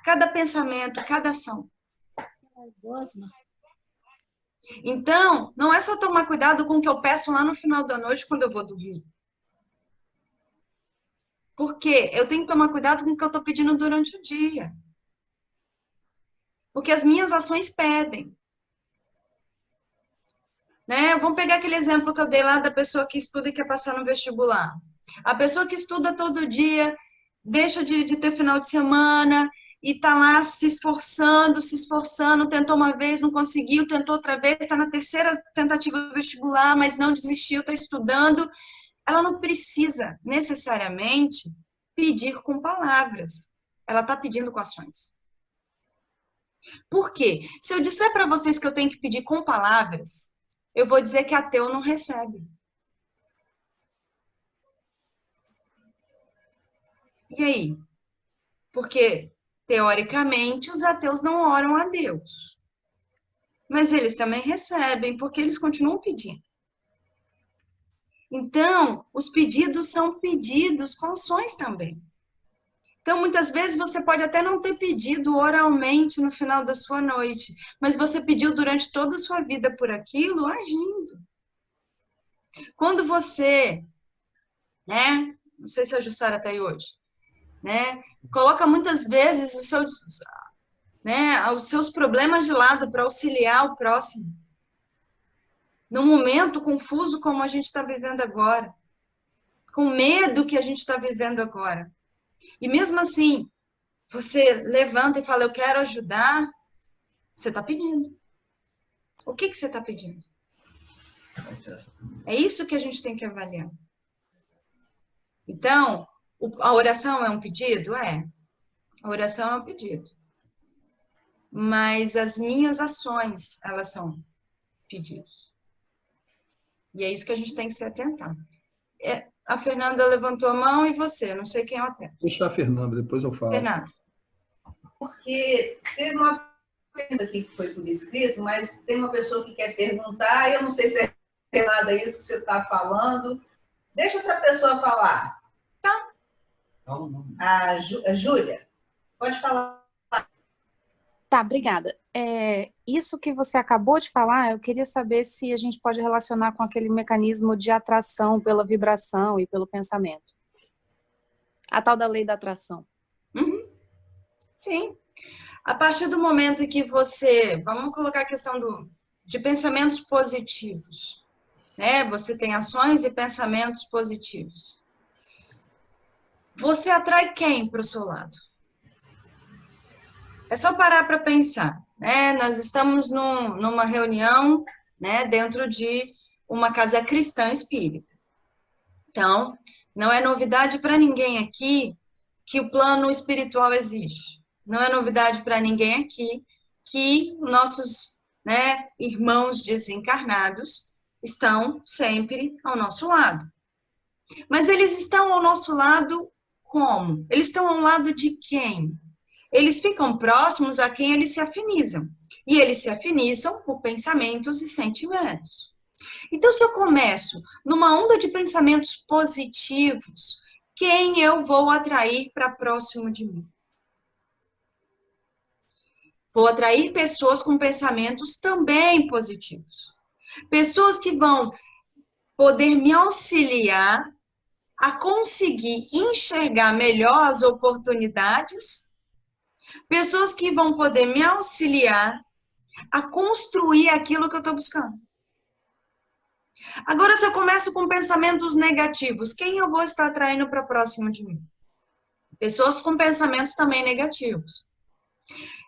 Speaker 2: Cada pensamento, cada ação. Então, não é só tomar cuidado com o que eu peço lá no final da noite, quando eu vou dormir. Porque eu tenho que tomar cuidado com o que eu estou pedindo durante o dia. Porque as minhas ações pedem. Né? Vamos pegar aquele exemplo que eu dei lá da pessoa que estuda e quer passar no vestibular. A pessoa que estuda todo dia, deixa de ter final de semana e está lá se esforçando, tentou uma vez, não conseguiu, tentou outra vez, está na terceira tentativa do vestibular, mas não desistiu, está estudando. Ela não precisa necessariamente pedir com palavras. Ela está pedindo com ações. Por quê? Se eu disser para vocês que eu tenho que pedir com palavras, eu vou dizer que ateu não recebe. E aí? Porque, teoricamente, os ateus não oram a Deus. Mas eles também recebem, porque eles continuam pedindo. Então, os pedidos são pedidos com ações também. Então, muitas vezes, você pode até não ter pedido oralmente no final da sua noite, mas você pediu durante toda a sua vida por aquilo, agindo. Quando você, né, não sei se a Jussara está aí hoje, né, coloca muitas vezes os seus problemas de lado para auxiliar o próximo. Num momento confuso como a gente está vivendo agora. com medo que a gente está vivendo agora. E mesmo assim, você levanta e fala, eu quero ajudar, você está pedindo. O que você está pedindo? É isso que a gente tem que avaliar. Então, a oração é um pedido? É. A oração é um pedido. Mas as minhas ações, elas são pedidos. E é isso que a gente tem que se atentar. A Fernanda levantou a mão e você, não sei quem eu atendo.
Speaker 1: Deixa a Fernanda, depois eu falo.
Speaker 2: Fernanda.
Speaker 3: Porque teve uma pergunta aqui que foi por escrito, mas tem uma pessoa que quer perguntar, eu não sei se é nada isso que você está falando. Deixa essa pessoa falar.
Speaker 2: Tá.
Speaker 3: A Júlia, pode falar.
Speaker 4: Tá, obrigada. Isso que você acabou de falar, eu queria saber se a gente pode relacionar com aquele mecanismo de atração pela vibração e pelo pensamento. A tal da lei da atração.
Speaker 2: Uhum. Sim. A partir do momento em que você... Vamos colocar a questão de pensamentos positivos. Né? Você tem ações e pensamentos positivos. Você atrai quem para o seu lado? É só parar para pensar, né? Nós estamos numa reunião, né, dentro de uma casa cristã espírita. Então, não é novidade para ninguém aqui que o plano espiritual existe. Não é novidade para ninguém aqui que nossos, né, irmãos desencarnados estão sempre ao nosso lado. Mas eles estão ao nosso lado como? Eles estão ao lado de quem? Eles ficam próximos a quem eles se afinizam. E eles se afinizam por pensamentos e sentimentos. Então, se eu começo numa onda de pensamentos positivos, quem eu vou atrair para próximo de mim? Vou atrair pessoas com pensamentos também positivos. Pessoas que vão poder me auxiliar a conseguir enxergar melhor as oportunidades. Pessoas que vão poder me auxiliar a construir aquilo que eu estou buscando. Agora, se eu começo com pensamentos negativos, quem eu vou estar atraindo para próximo de mim? Pessoas com pensamentos também negativos.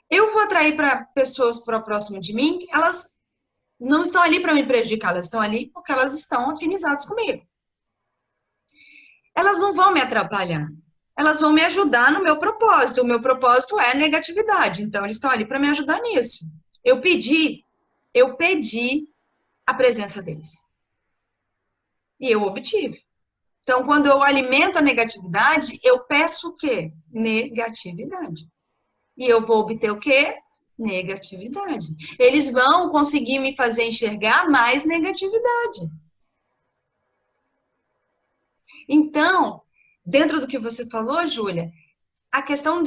Speaker 2: Eu vou atrair para pessoas para próximo de mim, elas não estão ali para me prejudicar, elas estão ali porque elas estão afinizadas comigo. Elas não vão me atrapalhar. Elas vão me ajudar no meu propósito. O meu propósito é negatividade. Então, eles estão ali para me ajudar nisso. Eu pedi a presença deles. E eu obtive. Então, quando eu alimento a negatividade, eu peço o quê? Negatividade. E eu vou obter o quê? Negatividade. Eles vão conseguir me fazer enxergar mais negatividade. Então, dentro do que você falou, Júlia, a questão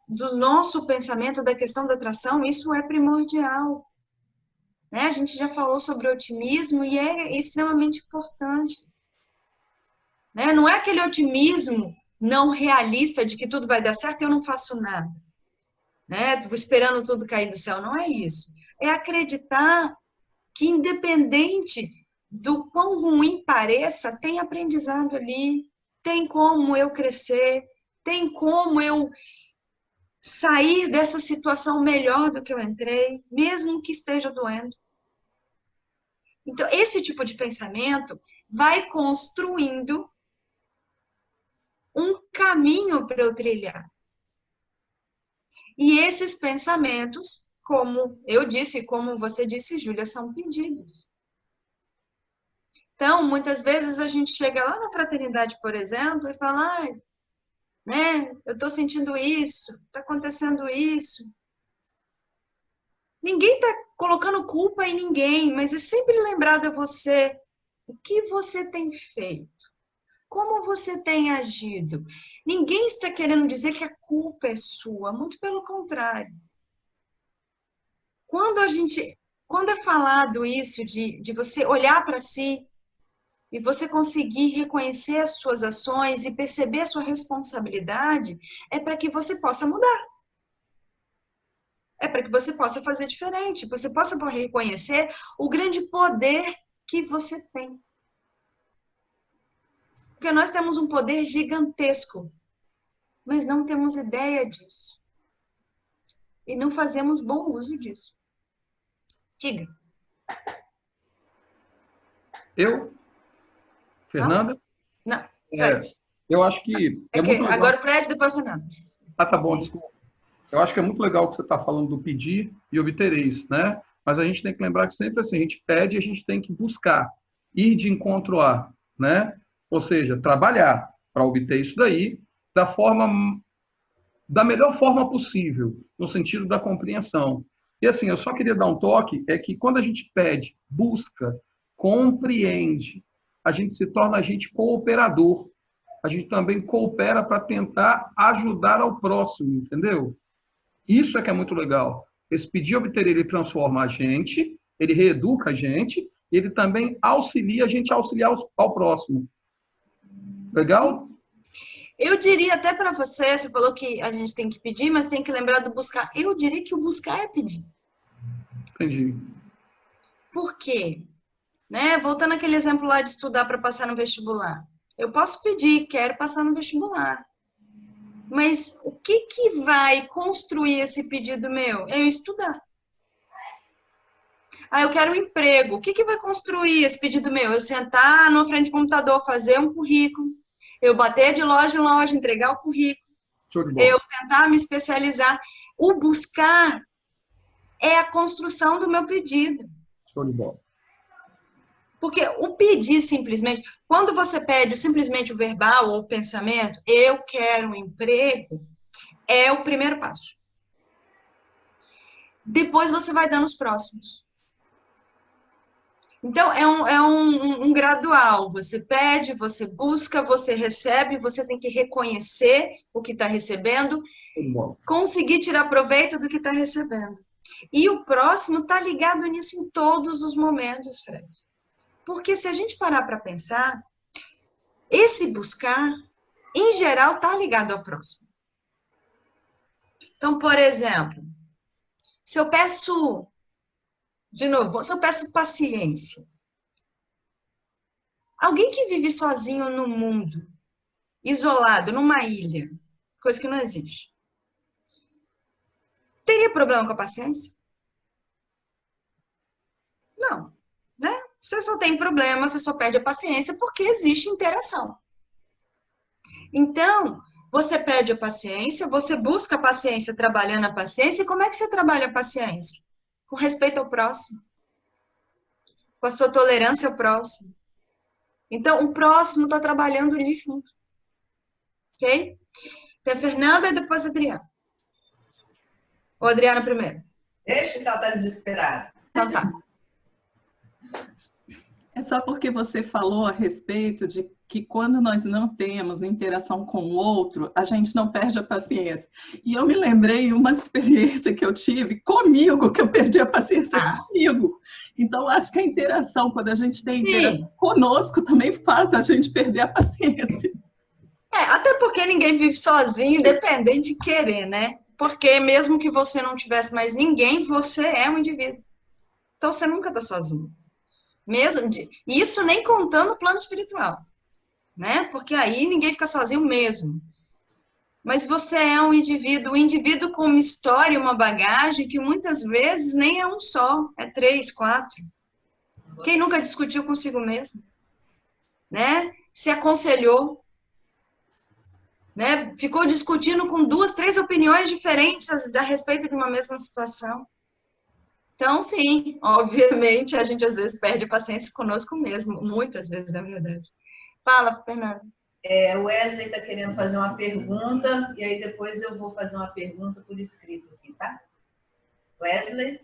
Speaker 2: do nosso pensamento, da questão da atração, isso é primordial. Né? A gente já falou sobre otimismo e é extremamente importante. Né? Não é aquele otimismo não realista de que tudo vai dar certo e eu não faço nada. Né? Vou esperando tudo cair do céu. Não é isso. É acreditar que, independente do quão ruim pareça, tem aprendizado ali, tem como eu crescer, tem como eu sair dessa situação melhor do que eu entrei, mesmo que esteja doendo. Então, esse tipo de pensamento vai construindo um caminho para eu trilhar. E esses pensamentos, como eu disse, como você disse, Júlia, são pedidos. Então, muitas vezes a gente chega lá na fraternidade, por exemplo, e fala, né, eu estou sentindo isso, está acontecendo isso. Ninguém está colocando culpa em ninguém, mas é sempre lembrado a você o que você tem feito, como você tem agido. Ninguém está querendo dizer que a culpa é sua, muito pelo contrário. Quando é falado isso de você olhar para si, e você conseguir reconhecer as suas ações e perceber a sua responsabilidade, é para que você possa mudar. É para que você possa fazer diferente, você possa reconhecer o grande poder que você tem. Porque nós temos um poder gigantesco, mas não temos ideia disso. E não fazemos bom uso disso. Diga.
Speaker 1: Eu? Fernanda?
Speaker 2: Não, Fred.
Speaker 1: Eu acho que
Speaker 2: É que
Speaker 1: muito legal.
Speaker 2: agora o Fred, depois o Fernando.
Speaker 1: Ah, tá bom, desculpa. Eu acho que é muito legal o que você está falando do pedir e obtereis, né? Mas a gente tem que lembrar que sempre assim, a gente pede e a gente tem que buscar, ir de encontro a, né? Ou seja, trabalhar para obter isso daí da melhor forma possível, no sentido da compreensão. E assim, eu só queria dar um toque, é que quando a gente pede, busca, compreende, a gente se torna agente cooperador. A gente também coopera para tentar ajudar ao próximo, entendeu? Isso é que é muito legal. Esse pedir e obter, ele transforma a gente, ele reeduca a gente, e ele também auxilia a gente a auxiliar ao próximo. Legal?
Speaker 2: Eu diria até para você falou que a gente tem que pedir, mas tem que lembrar do buscar. Eu diria que o buscar é pedir.
Speaker 1: Entendi.
Speaker 2: Por quê? Né? Voltando àquele exemplo lá de estudar para passar no vestibular. Eu posso pedir, quero passar no vestibular. Mas o que vai construir esse pedido meu? É eu estudar. Ah, eu quero um emprego. O que vai construir esse pedido meu? Eu sentar na frente do computador, fazer um currículo. Eu bater de loja em loja, entregar o currículo. Eu tentar me especializar. O buscar é a construção do meu pedido.
Speaker 1: Show de bola.
Speaker 2: Porque o pedir simplesmente, quando você pede simplesmente o verbal ou o pensamento, eu quero um emprego, é o primeiro passo. Depois você vai dando os próximos. Então, é um gradual. Você pede, você busca, você recebe, você tem que reconhecer o que está recebendo, conseguir tirar proveito do que está recebendo. E o próximo está ligado nisso em todos os momentos, Fred. Porque se a gente parar para pensar, esse buscar, em geral, está ligado ao próximo. Então, por exemplo, se eu peço, de novo, se eu peço paciência, alguém que vive sozinho no mundo, isolado, numa ilha, coisa que não existe, teria problema com a paciência? Não, né? Você só tem problema, você só perde a paciência porque existe interação. Então, você pede a paciência, você busca a paciência trabalhando a paciência, e como é que você trabalha a paciência? Com respeito ao próximo. Com a sua tolerância ao próximo. Então, o próximo está trabalhando ali junto. Ok? Então, a Fernanda e depois a Adriana. Ou a Adriana primeiro?
Speaker 3: Deixa que ela está desesperada.
Speaker 2: Então tá.
Speaker 5: É só porque você falou a respeito de que quando nós não temos interação com o outro, a gente não perde a paciência. E eu me lembrei uma experiência que eu tive comigo, que eu perdi a paciência comigo. Então, acho que a interação, quando a gente tem interação conosco, também faz a gente perder a paciência.
Speaker 2: Até porque ninguém vive sozinho, independente de querer, né? Porque mesmo que você não tivesse mais ninguém, você é um indivíduo. Então, você nunca está sozinho. Isso nem contando o plano espiritual, né? Porque aí ninguém fica sozinho mesmo. Mas você é um indivíduo com uma história, uma bagagem que muitas vezes nem é um só, é 3, 4. Quem nunca discutiu consigo mesmo, né? Se aconselhou, né? Ficou discutindo com 2, 3 opiniões diferentes a respeito de uma mesma situação. Então, sim, obviamente, a gente às vezes perde a paciência conosco mesmo, muitas vezes, na verdade. Fala, Fernanda.
Speaker 3: O Wesley está querendo fazer uma pergunta, e aí depois eu vou fazer uma pergunta por escrito aqui, tá? Wesley?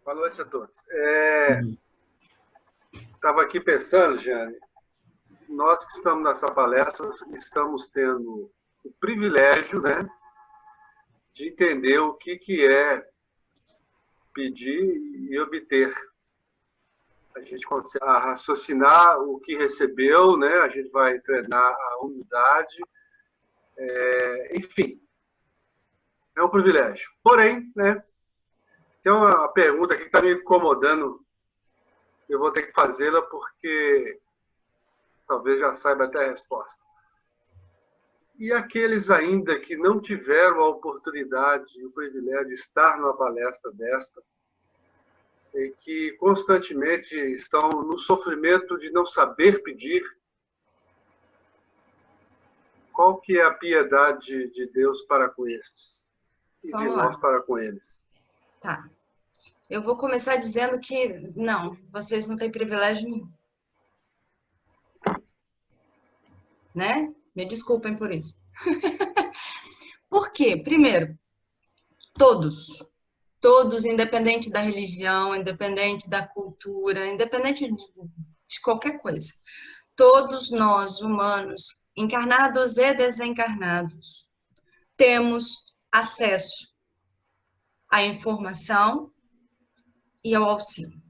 Speaker 6: Boa noite a todos. Estava aqui pensando, Jane, nós que estamos nessa palestra, estamos tendo o privilégio, né, de entender o que é pedir e obter. A gente consegue raciocinar o que recebeu, né? A gente vai treinar a humildade, enfim, é um privilégio. Porém, né, tem uma pergunta aqui que está me incomodando, eu vou ter que fazê-la porque talvez já saiba até a resposta. E aqueles ainda que não tiveram a oportunidade e o privilégio de estar numa palestra desta, e que constantemente estão no sofrimento de não saber pedir, qual que é a piedade de Deus para com estes? E de nós para com eles?
Speaker 2: Tá. Eu vou começar dizendo que, não, vocês não têm privilégio nenhum. Né? Me desculpem por isso. Por quê? Primeiro, todos, independente da religião, independente da cultura, independente de qualquer coisa, todos nós, humanos, encarnados e desencarnados, temos acesso à informação e ao auxílio.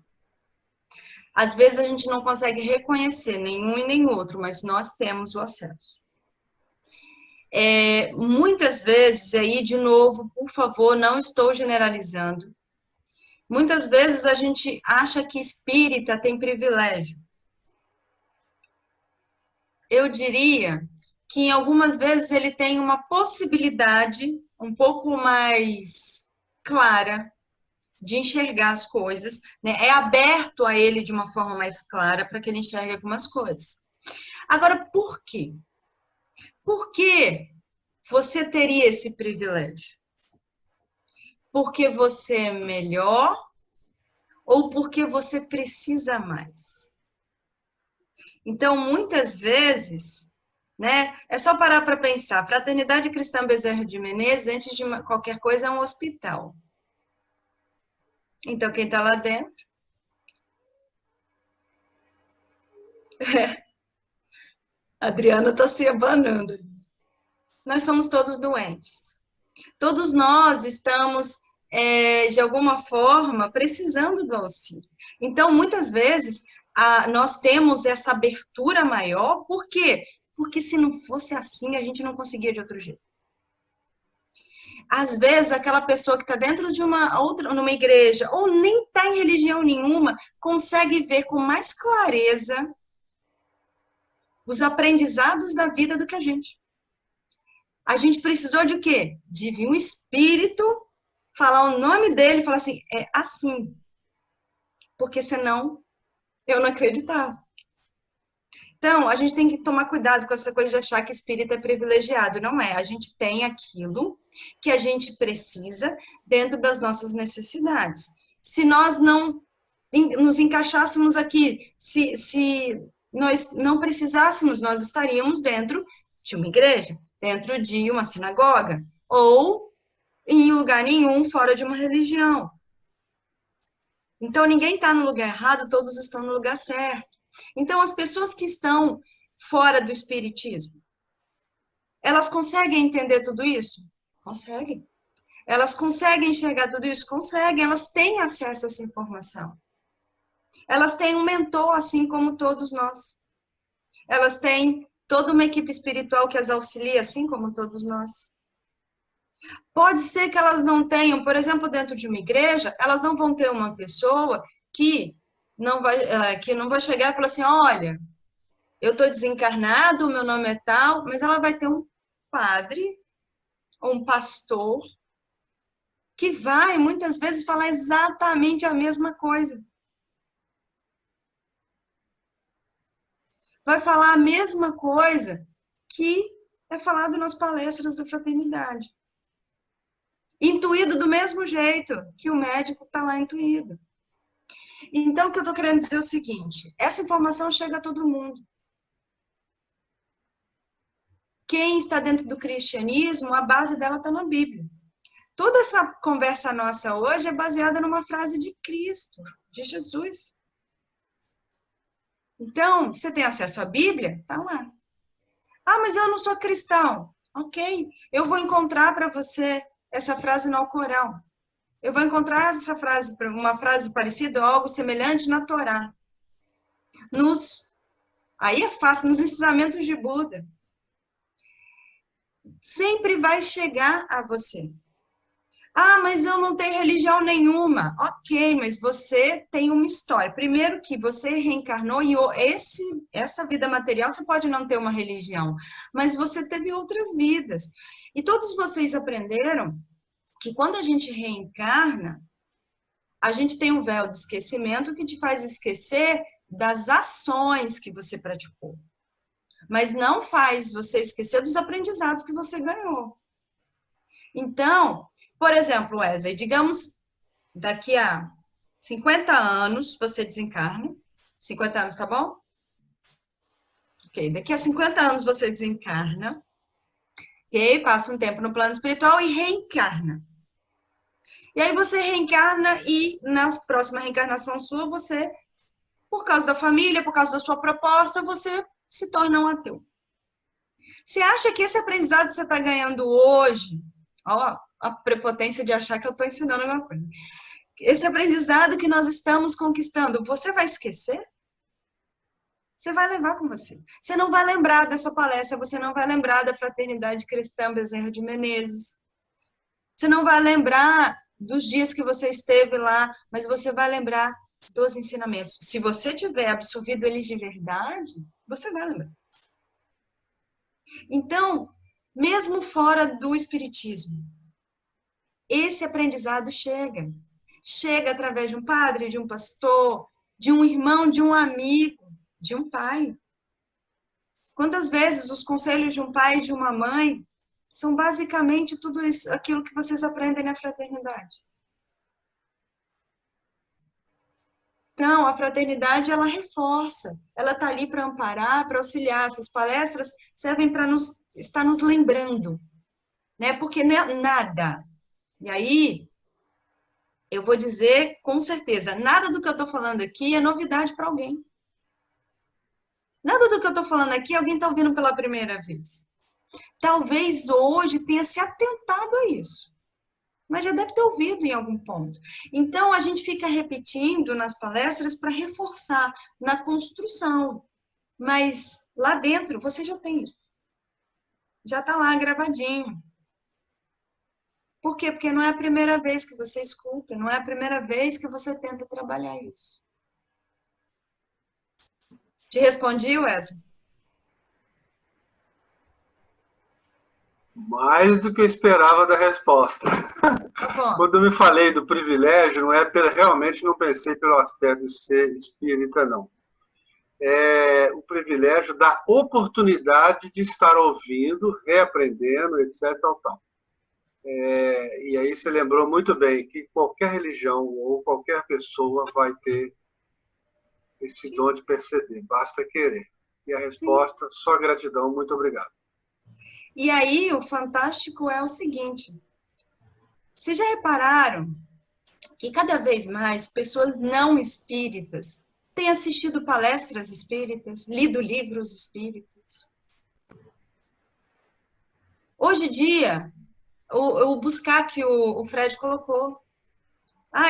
Speaker 2: Às vezes a gente não consegue reconhecer nenhum e nem outro, mas nós temos o acesso. Muitas vezes, aí de novo, por favor, não estou generalizando, muitas vezes a gente acha que espírita tem privilégio. Eu diria que em algumas vezes ele tem uma possibilidade um pouco mais clara de enxergar as coisas, né? É aberto a ele de uma forma mais clara para que ele enxergue algumas coisas. Agora, por quê? Por que você teria esse privilégio? Porque você é melhor ou porque você precisa mais? Então, muitas vezes, né, é só parar para pensar. A Fraternidade Cristã Bezerra de Menezes, antes de qualquer coisa, é um hospital. Então, quem está lá dentro? A Adriana está se abanando. Nós somos todos doentes. Todos nós estamos, de alguma forma, precisando do auxílio. Então, muitas vezes, nós temos essa abertura maior. Por quê? Porque se não fosse assim, a gente não conseguia de outro jeito. Às vezes, aquela pessoa que está dentro de numa igreja, ou nem está em religião nenhuma, consegue ver com mais clareza os aprendizados da vida do que a gente. A gente precisou de quê? De vir um espírito, falar o nome dele, falar assim, é assim. Porque senão, eu não acreditava. Então, a gente tem que tomar cuidado com essa coisa de achar que espírito é privilegiado. Não é. A gente tem aquilo que a gente precisa dentro das nossas necessidades. Se nós não nos encaixássemos aqui, se nós não precisássemos, nós estaríamos dentro de uma igreja, dentro de uma sinagoga, ou em lugar nenhum fora de uma religião. Então, ninguém está no lugar errado, todos estão no lugar certo. Então, as pessoas que estão fora do espiritismo, elas conseguem entender tudo isso? Conseguem. Elas conseguem enxergar tudo isso? Conseguem. Elas têm acesso a essa informação. Elas têm um mentor, assim como todos nós. Elas têm toda uma equipe espiritual que as auxilia, assim como todos nós. Pode ser que elas não tenham, por exemplo, dentro de uma igreja, elas não vão ter uma pessoa que não vai chegar e falar assim, olha, eu estou desencarnado, o meu nome é tal, mas ela vai ter um padre, ou um pastor, que vai, muitas vezes, falar exatamente a mesma coisa. Vai falar a mesma coisa que é falado nas palestras da fraternidade. Intuído do mesmo jeito que o médico está lá intuído. Então, o que eu estou querendo dizer é o seguinte, essa informação chega a todo mundo. Quem está dentro do cristianismo, a base dela está na Bíblia. Toda essa conversa nossa hoje é baseada numa frase de Cristo, de Jesus. Então, você tem acesso à Bíblia? Está lá. Ah, mas eu não sou cristão. Ok, eu vou encontrar para você essa frase no Alcorão. Eu vou encontrar uma frase parecida ou algo semelhante na Torá. Aí é fácil, nos ensinamentos de Buda. Sempre vai chegar a você. Ah, mas eu não tenho religião nenhuma. Ok, mas você tem uma história. Primeiro que você reencarnou e essa vida material você pode não ter uma religião, mas você teve outras vidas. E todos vocês aprenderam que quando a gente reencarna, a gente tem um véu do esquecimento que te faz esquecer das ações que você praticou, mas não faz você esquecer dos aprendizados que você ganhou. Então, por exemplo, Wesley, digamos, daqui a 50 anos você desencarna. 50 anos, tá bom? Ok, daqui a 50 anos você desencarna. Ok, passa um tempo no plano espiritual e reencarna. E aí você reencarna e na próxima reencarnação sua, você, por causa da família, por causa da sua proposta, você se torna um ateu. Você acha que esse aprendizado que você está ganhando hoje, ó, a prepotência de achar que eu estou ensinando alguma coisa, esse aprendizado que nós estamos conquistando, você vai esquecer? Você vai levar com você. Você não vai lembrar dessa palestra, você não vai lembrar da Fraternidade Cristã Bezerra de Menezes. Você não vai lembrar dos dias que você esteve lá, mas você vai lembrar dos ensinamentos. Se você tiver absorvido eles de verdade, você vai lembrar. Então, mesmo fora do espiritismo, esse aprendizado chega. Chega através de um padre, de um pastor, de um irmão, de um amigo, de um pai. Quantas vezes os conselhos de um pai e de uma mãe são basicamente tudo isso, aquilo que vocês aprendem na fraternidade. Então, a fraternidade, ela reforça, ela está ali para amparar, para auxiliar. Essas palestras servem para estar nos lembrando, né? Porque nada, e aí eu vou dizer com certeza, nada do que eu estou falando aqui é novidade para alguém. Nada do que eu estou falando aqui alguém está ouvindo pela primeira vez. Talvez hoje tenha se atentado a isso, mas já deve ter ouvido em algum ponto. Então, a gente fica repetindo nas palestras para reforçar na construção, mas lá dentro você já tem isso. Já está lá gravadinho. Por quê? Porque não é a primeira vez que você escuta, não é a primeira vez que você tenta trabalhar isso. Te respondi, Wesley?
Speaker 6: Mais do que eu esperava da resposta.
Speaker 2: Tá bom.
Speaker 6: Quando eu me falei do privilégio, não é realmente não pensei pelo aspecto de ser espírita, não. É o privilégio da oportunidade de estar ouvindo, reaprendendo, etc. Tal. E aí você lembrou muito bem que qualquer religião ou qualquer pessoa vai ter esse dom de perceber, basta querer. E a resposta, só gratidão, muito obrigado.
Speaker 2: E aí, o fantástico é o seguinte, vocês já repararam que cada vez mais pessoas não espíritas têm assistido palestras espíritas, lido livros espíritas? Hoje em dia, o buscar que o Fred colocou,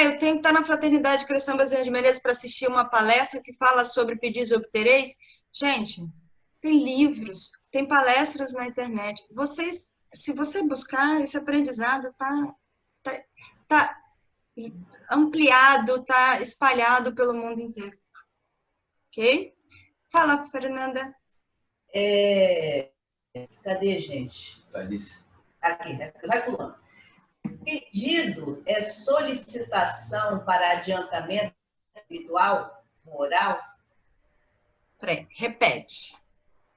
Speaker 2: eu tenho que estar na Fraternidade Cristã Bezerra de Menezes para assistir uma palestra que fala sobre pedis e obtereis. Gente, tem livros, tem palestras na internet. Vocês, se você buscar, esse aprendizado tá ampliado, tá espalhado pelo mundo inteiro. Ok? Fala, Fernanda.
Speaker 3: Cadê, gente? Aqui, vai pulando. Pedido é solicitação para adiantamento espiritual, moral?
Speaker 2: Peraí, repete.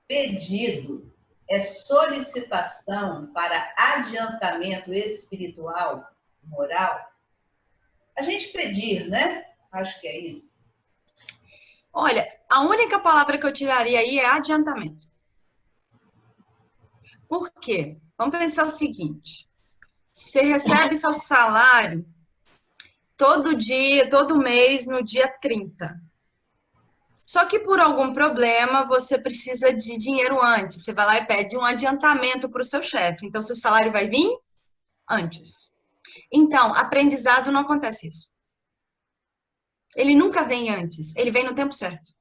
Speaker 3: Pedido é solicitação para adiantamento espiritual, moral? A gente pedir, né? Acho que é isso.
Speaker 2: Olha, a única palavra que eu tiraria aí é adiantamento. Por quê? Vamos pensar o seguinte. Você recebe seu salário todo dia, todo mês, no dia 30. Só que por algum problema você precisa de dinheiro antes. Você vai lá e pede um adiantamento para o seu chefe. Então, seu salário vai vir antes. Então, aprendizado não acontece isso. Ele nunca vem antes, ele vem no tempo certo.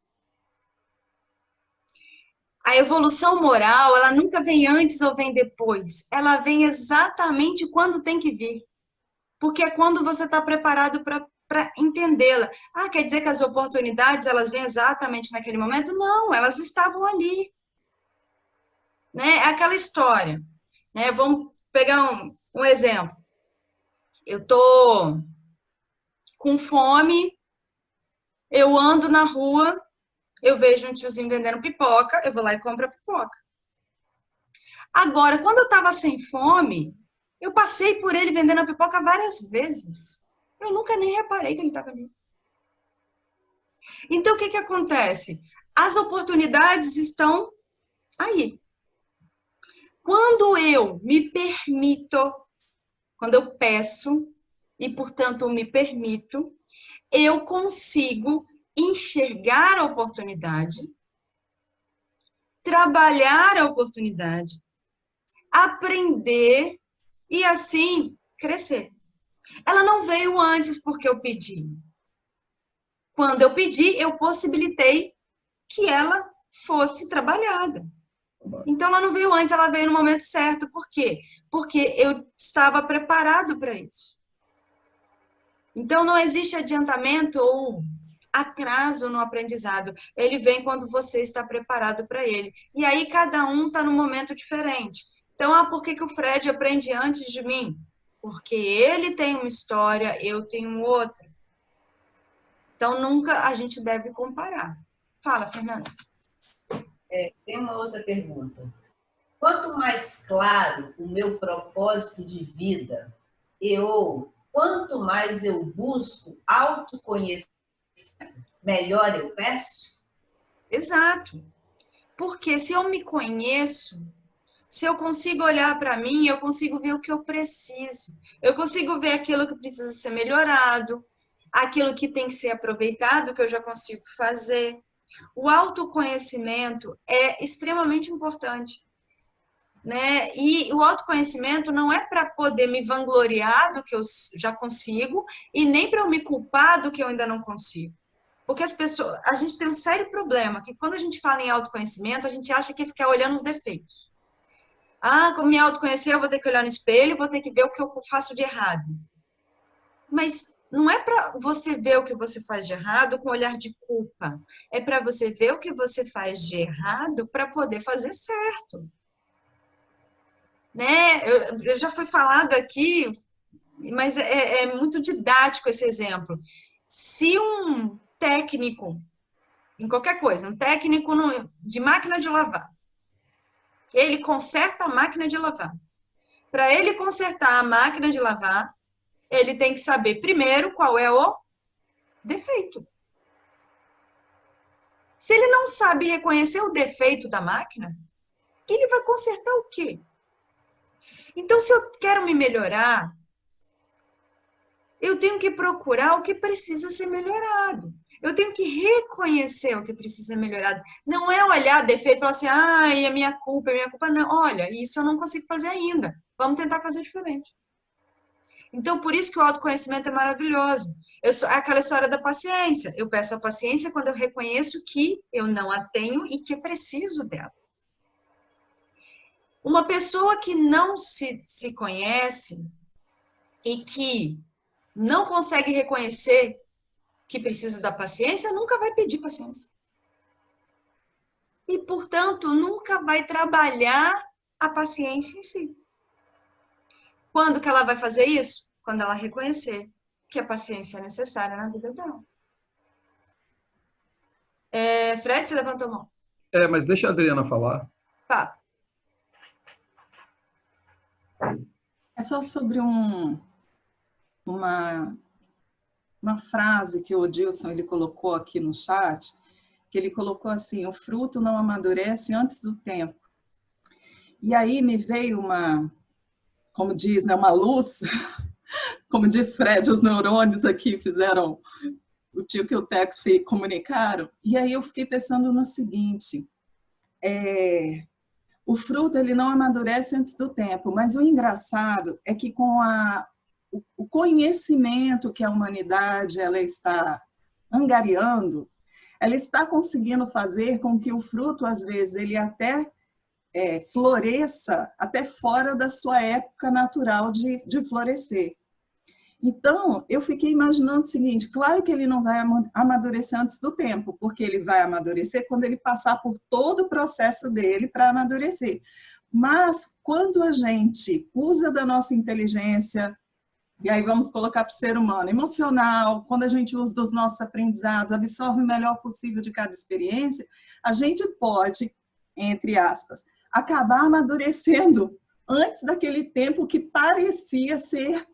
Speaker 2: A evolução moral, ela nunca vem antes ou vem depois. Ela vem exatamente quando tem que vir. porque é quando você está preparado para entendê-la. Ah, quer dizer que as oportunidades, elas vêm exatamente naquele momento? Não, elas estavam ali. Né? É aquela história. Né? Vamos pegar um exemplo. Eu estou com fome, eu ando na rua, eu vejo um tiozinho vendendo pipoca, eu vou lá e compro a pipoca. Agora, quando eu estava sem fome, eu passei por ele vendendo a pipoca várias vezes. Eu nunca nem reparei que ele estava ali. Então, o que acontece? As oportunidades estão aí. Quando eu me permito, quando eu peço, e, portanto, me permito, eu consigo enxergar a oportunidade, trabalhar a oportunidade, aprender e, assim, crescer. Ela não veio antes porque eu pedi. Quando eu pedi, eu possibilitei que ela fosse trabalhada. Então, ela não veio antes, ela veio no momento certo. Por quê? Porque eu estava preparado para isso. Então, não existe adiantamento ou atraso no aprendizado. Ele vem quando você está preparado para ele. E aí, cada um está num momento diferente. Então, por que o Fred aprende antes de mim? Porque ele tem uma história, eu tenho outra. Então, nunca a gente deve comparar. Fala, Fernanda.
Speaker 3: Tem uma outra pergunta. Quanto mais claro o meu propósito de vida, quanto mais eu busco autoconhecimento, melhor eu peço?
Speaker 2: Exato. Porque se eu me conheço, se eu consigo olhar para mim, eu consigo ver o que eu preciso. Eu consigo ver aquilo que precisa ser melhorado, aquilo que tem que ser aproveitado, que eu já consigo fazer. O autoconhecimento é extremamente importante. Né? E o autoconhecimento não é para poder me vangloriar do que eu já consigo e nem para eu me culpar do que eu ainda não consigo. Porque a gente tem um sério problema, que quando a gente fala em autoconhecimento, a gente acha que é ficar olhando os defeitos. Ah, como me autoconhecer, eu vou ter que olhar no espelho, vou ter que ver o que eu faço de errado. Mas não é para você ver o que você faz de errado com olhar de culpa. É para você ver o que você faz de errado para poder fazer certo. Né? Eu já foi falado aqui, mas é muito didático esse exemplo. Se um técnico, em qualquer coisa, um técnico de máquina de lavar, ele conserta a máquina de lavar. Para ele consertar a máquina de lavar, ele tem que saber primeiro qual é o defeito. Se ele não sabe reconhecer o defeito da máquina, ele vai consertar o quê? Então, se eu quero me melhorar, eu tenho que procurar o que precisa ser melhorado. Eu tenho que reconhecer o que precisa ser melhorado. Não é olhar defeito e falar assim, é minha culpa, é minha culpa. Não, olha, isso eu não consigo fazer ainda. Vamos tentar fazer diferente. Então, por isso que o autoconhecimento é maravilhoso. Aquela história da paciência. Eu peço a paciência quando eu reconheço que eu não a tenho e que preciso dela. Uma pessoa que não se conhece e que não consegue reconhecer que precisa da paciência, nunca vai pedir paciência. E, portanto, nunca vai trabalhar a paciência em si. Quando que ela vai fazer isso? Quando ela reconhecer que a paciência é necessária na vida dela. Fred, você levantou a mão.
Speaker 1: Mas deixa a Adriana falar.
Speaker 2: Tá.
Speaker 5: É só sobre uma frase que o Odilson ele colocou aqui no chat, que ele colocou assim, o fruto não amadurece antes do tempo. E aí me veio como diz, né, uma luz, como diz Fred, os neurônios aqui fizeram o Tico e o Teco se comunicaram, e aí eu fiquei pensando no seguinte, o fruto ele não amadurece antes do tempo, mas o engraçado é que com o conhecimento que a humanidade ela está angariando, ela está conseguindo fazer com que o fruto, às vezes, ele até floresça até fora da sua época natural de florescer. Então, eu fiquei imaginando o seguinte, claro que ele não vai amadurecer antes do tempo, porque ele vai amadurecer quando ele passar por todo o processo dele para amadurecer. Mas, quando a gente usa da nossa inteligência, e aí vamos colocar para o ser humano, emocional, quando a gente usa dos nossos aprendizados, absorve o melhor possível de cada experiência, a gente pode, entre aspas, acabar amadurecendo antes daquele tempo que parecia ser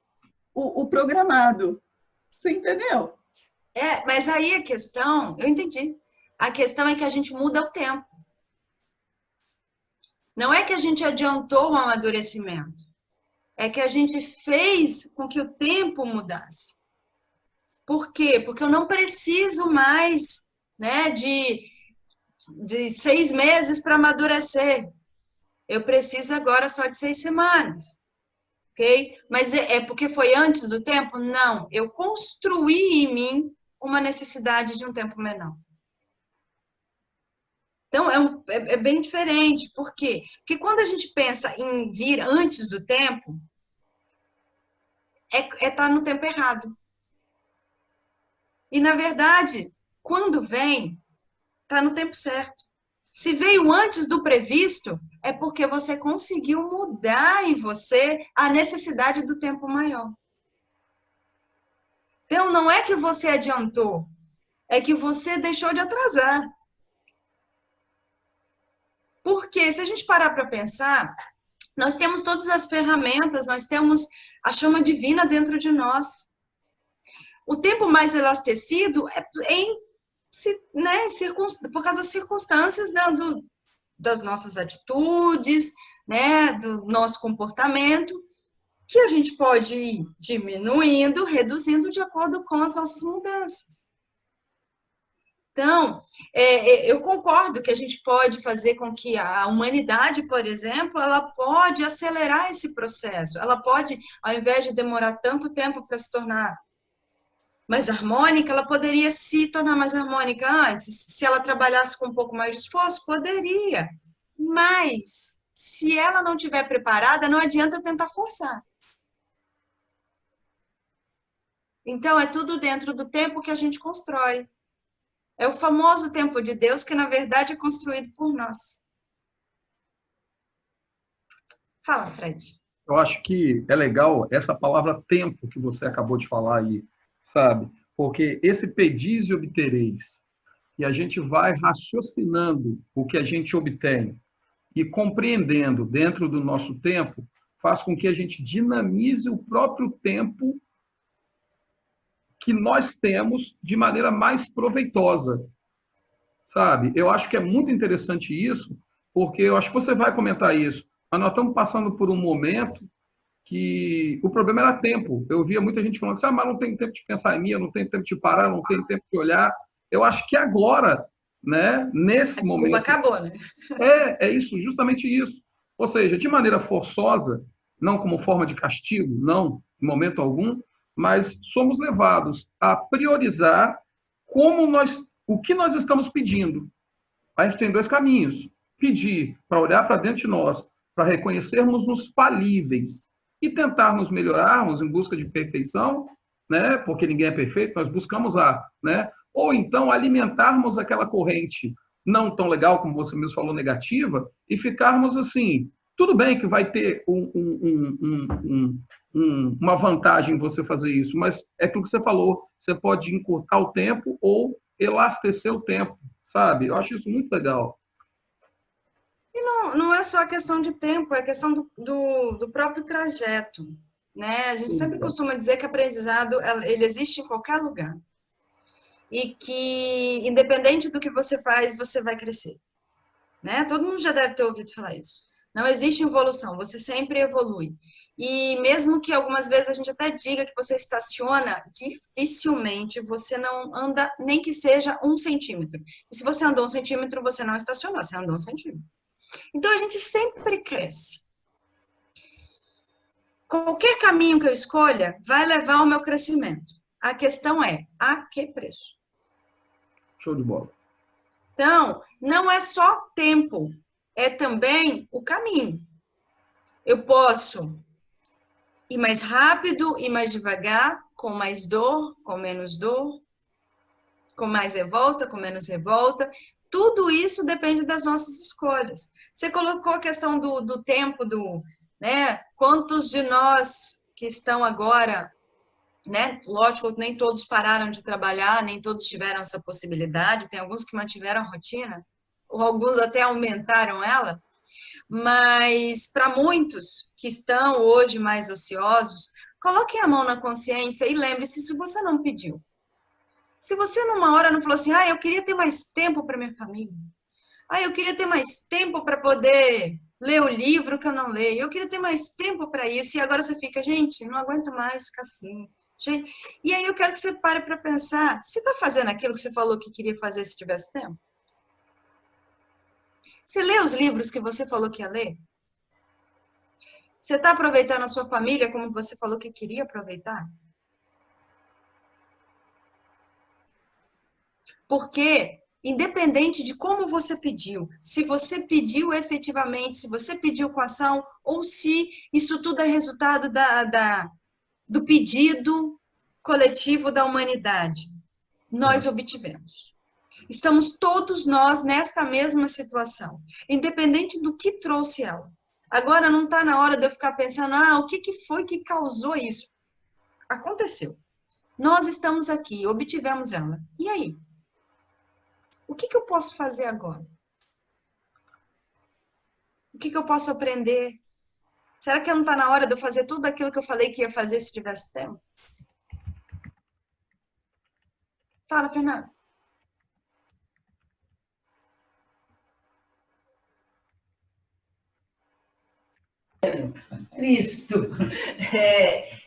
Speaker 5: o programado. Você entendeu?
Speaker 2: Mas aí a questão, eu entendi. A questão é que a gente muda o tempo. Não é que a gente adiantou o amadurecimento. É que a gente fez com que o tempo mudasse. Por quê? Porque eu não preciso mais, né, de 6 meses para amadurecer. Eu preciso agora só de 6 semanas. Ok? Mas é porque foi antes do tempo? Não. Eu construí em mim uma necessidade de um tempo menor. Então, é bem diferente. Por quê? Porque quando a gente pensa em vir antes do tempo, tá no tempo errado. E, na verdade, quando vem, tá no tempo certo. Se veio antes do previsto, é porque você conseguiu mudar em você a necessidade do tempo maior. Então, não é que você adiantou, é que você deixou de atrasar. Porque, se a gente parar para pensar, nós temos todas as ferramentas, nós temos a chama divina dentro de nós. O tempo mais elastecido é por causa das circunstâncias das nossas atitudes, né, do nosso comportamento, que a gente pode ir diminuindo, reduzindo de acordo com as nossas mudanças. Então, eu concordo que a gente pode fazer com que a humanidade, por exemplo, ela pode acelerar esse processo. Ela pode, ao invés de demorar tanto tempo para se tornar mais harmônica, ela poderia se tornar mais harmônica antes. Se ela trabalhasse com um pouco mais de esforço, poderia. Mas, se ela não estiver preparada, não adianta tentar forçar. Então, é tudo dentro do tempo que a gente constrói. É o famoso tempo de Deus, que na verdade é construído por nós. Fala, Fred.
Speaker 1: Eu acho que é legal essa palavra tempo que você acabou de falar aí, sabe? Porque esse pedis e obtereis, e a gente vai raciocinando o que a gente obtém e compreendendo dentro do nosso tempo, faz com que a gente dinamize o próprio tempo que nós temos de maneira mais proveitosa, sabe? Eu acho que é muito interessante isso, porque eu acho que você vai comentar isso, mas nós estamos passando por um momento que o problema era tempo. Eu via muita gente falando assim, mas não tem tempo de pensar em mim, eu não tenho tempo de parar, não tenho tempo de olhar. Eu acho que agora, né, nesse momento...
Speaker 2: acabou, né?
Speaker 1: É isso, justamente isso. Ou seja, de maneira forçosa, não como forma de castigo, não, em momento algum, mas somos levados a priorizar o que nós estamos pedindo. A gente tem 2 caminhos. Pedir para olhar para dentro de nós, para reconhecermos-nos falíveis e tentarmos melhorarmos em busca de perfeição, né? Porque ninguém é perfeito, nós buscamos né? Ou então alimentarmos aquela corrente não tão legal, como você mesmo falou, negativa, e ficarmos assim, tudo bem que vai ter uma vantagem você fazer isso, mas é aquilo que você falou, você pode encurtar o tempo ou elastecer o tempo, sabe? Eu acho isso muito legal.
Speaker 2: E não é só a questão de tempo, é a questão do próprio trajeto, né? A gente sempre costuma dizer que aprendizado, ele existe em qualquer lugar. E que, independente do que você faz, você vai crescer, né? Todo mundo já deve ter ouvido falar isso. Não existe evolução, você sempre evolui. E mesmo que algumas vezes a gente até diga que você estaciona, dificilmente você não anda nem que seja 1 centímetro. E se você andou 1 centímetro, você não estacionou, você andou 1 centímetro. Então, a gente sempre cresce. Qualquer caminho que eu escolha vai levar ao meu crescimento. A questão é, a que preço?
Speaker 1: Show de bola.
Speaker 2: Então, não é só tempo, é também o caminho. Eu posso ir mais rápido, ir mais devagar, com mais dor, com menos dor, com mais revolta, com menos revolta. Tudo isso depende das nossas escolhas. Você colocou a questão do tempo, né? Quantos de nós que estão agora, né? Lógico, nem todos pararam de trabalhar, nem todos tiveram essa possibilidade. Tem alguns que mantiveram a rotina, ou alguns até aumentaram ela. Mas para muitos que estão hoje mais ociosos, coloquem a mão na consciência e lembre-se, se você não pediu. Se você numa hora não falou assim, eu queria ter mais tempo para minha família. Eu queria ter mais tempo para poder ler o livro que eu não leio. Eu queria ter mais tempo para isso. E agora você fica, gente, não aguento mais ficar assim. Gente... E aí eu quero que você pare para pensar, você está fazendo aquilo que você falou que queria fazer se tivesse tempo? Você lê os livros que você falou que ia ler? Você está aproveitando a sua família como você falou que queria aproveitar? Porque, independente de como você pediu, se você pediu efetivamente, se você pediu com ação, ou se isso tudo é resultado do pedido coletivo da humanidade, nós obtivemos. Estamos todos nós nesta mesma situação, independente do que trouxe ela. Agora não está na hora de eu ficar pensando, o que foi que causou isso? Aconteceu. Nós estamos aqui, obtivemos ela. E aí? O que eu posso fazer agora? O que eu posso aprender? Será que não está na hora de eu fazer tudo aquilo que eu falei que ia fazer se tivesse tempo? Fala, Fernanda.
Speaker 3: Cristo.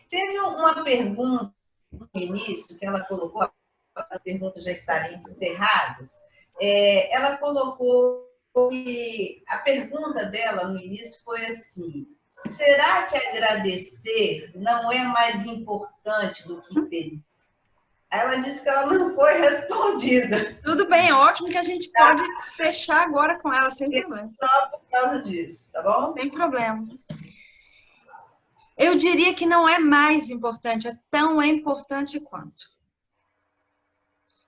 Speaker 3: Teve uma pergunta no início que ela colocou, as perguntas já estarem encerradas. Ela colocou que a pergunta dela no início foi assim: será que agradecer não é mais importante do que pedir? Ela disse que ela não foi respondida.
Speaker 2: Tudo bem, ótimo que a gente pode fechar agora com ela, sem problema.
Speaker 3: Só por causa disso, tá bom?
Speaker 2: Sem problema. Eu diria que não é mais importante, é tão importante quanto.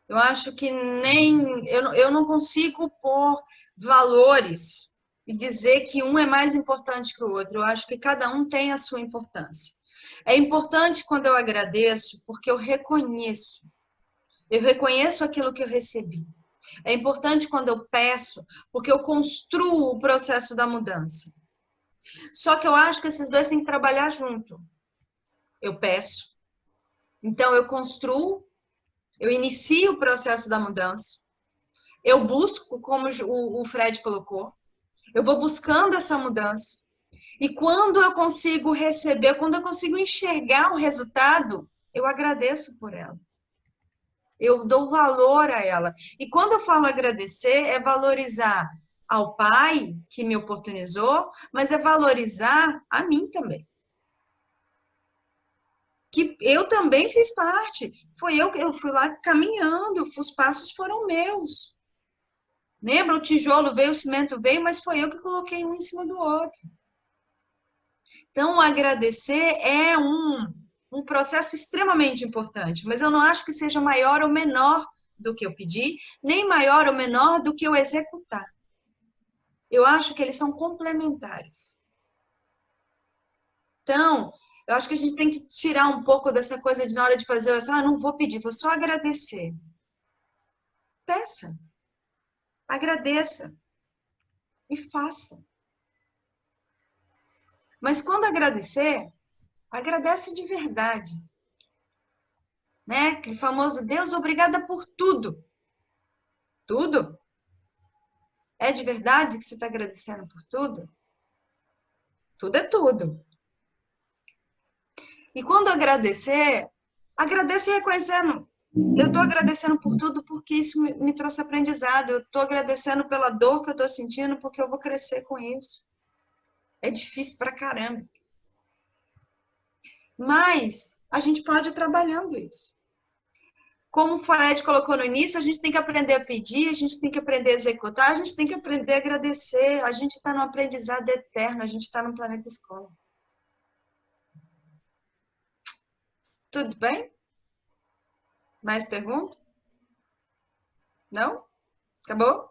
Speaker 2: Eu acho que eu não consigo pôr valores e dizer que um é mais importante que o outro. Eu acho que cada um tem a sua importância. É importante quando eu agradeço, porque eu reconheço aquilo que eu recebi. É importante quando eu peço, porque eu construo o processo da mudança. Só que eu acho que esses dois têm que trabalhar junto. Eu peço, então eu construo, eu inicio o processo da mudança, eu busco, como o Fred colocou, eu vou buscando essa mudança. E quando eu consigo receber, quando eu consigo enxergar o resultado, eu agradeço por ela. Eu dou valor a ela. E quando eu falo agradecer, é valorizar ao Pai que me oportunizou, mas é valorizar a mim também. Que eu também fiz parte. Eu fui lá caminhando, os passos foram meus. Lembra? O tijolo veio, o cimento veio, mas foi eu que coloquei um em cima do outro. Então, agradecer é um processo extremamente importante, mas eu não acho que seja maior ou menor do que eu pedi, nem maior ou menor do que eu executar. Eu acho que eles são complementares. Então, eu acho que a gente tem que tirar um pouco dessa coisa de na hora de fazer oração, não vou pedir, vou só agradecer. Peça. Agradeça. E faça. Mas quando agradecer, agradece de verdade. Né? Aquele famoso Deus, obrigada por tudo. Tudo? É de verdade que você está agradecendo por tudo? Tudo é tudo. E quando agradecer, agradece reconhecendo. Eu estou agradecendo por tudo porque isso me trouxe aprendizado. Eu estou agradecendo pela dor que eu estou sentindo porque eu vou crescer com isso. É difícil pra caramba. Mas a gente pode ir trabalhando isso. Como o Fred colocou no início, a gente tem que aprender a pedir, a gente tem que aprender a executar, a gente tem que aprender a agradecer. A gente está no aprendizado eterno, a gente está no planeta escola. Tudo bem? Mais pergunta? Não? Acabou?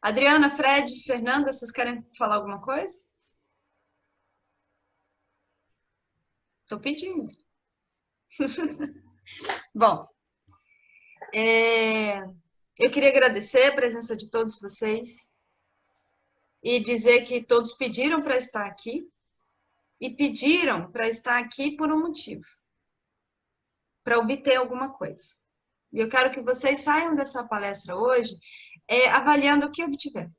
Speaker 2: Adriana, Fred, Fernanda, vocês querem falar alguma coisa? Estou pedindo. Bom, eu queria agradecer a presença de todos vocês e dizer que todos pediram para estar aqui e pediram para estar aqui por um motivo, para obter alguma coisa. E eu quero que vocês saiam dessa palestra hoje avaliando o que obtiveram.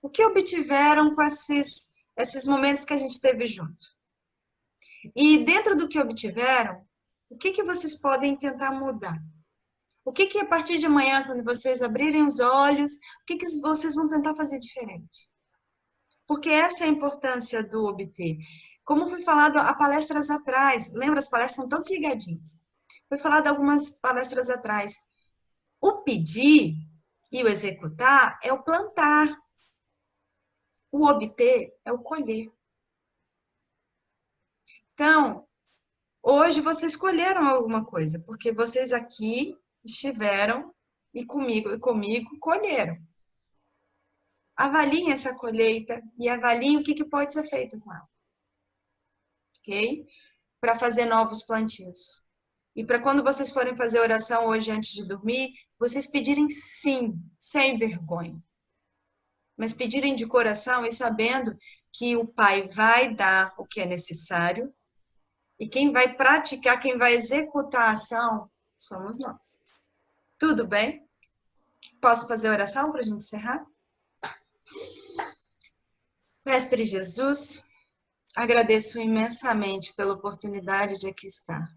Speaker 2: O que obtiveram com esses momentos que a gente teve junto. E dentro do que obtiveram, o que vocês podem tentar mudar? O que a partir de amanhã, quando vocês abrirem os olhos, o que vocês vão tentar fazer diferente? Porque essa é a importância do obter. Como foi falado há palestras atrás, lembra, as palestras são todas ligadinhas. Foi falado algumas palestras atrás. O pedir e o executar é o plantar. O obter é o colher. Então, hoje vocês escolheram alguma coisa, porque vocês aqui estiveram e comigo colheram. Avaliem essa colheita e avaliem o que pode ser feito com ela. Ok? Para fazer novos plantios. E para quando vocês forem fazer oração hoje antes de dormir, vocês pedirem sim, sem vergonha. Mas pedirem de coração e sabendo que o Pai vai dar o que é necessário e quem vai praticar, quem vai executar a ação, somos nós. Tudo bem? Posso fazer oração para a gente encerrar? Mestre Jesus, agradeço imensamente pela oportunidade de aqui estar.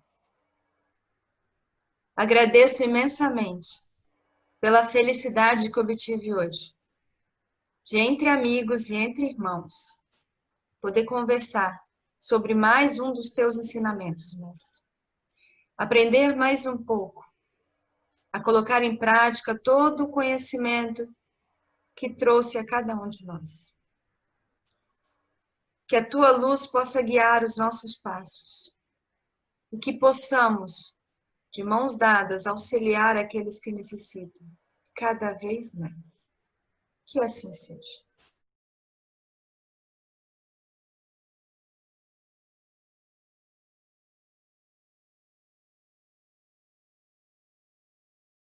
Speaker 2: Agradeço imensamente pela felicidade que obtive hoje, de entre amigos e entre irmãos, poder conversar sobre mais um dos teus ensinamentos, mestre. Aprender mais um pouco, a colocar em prática todo o conhecimento que trouxe a cada um de nós. Que a tua luz possa guiar os nossos passos e que possamos, de mãos dadas, auxiliar aqueles que necessitam, cada vez mais. Que assim seja.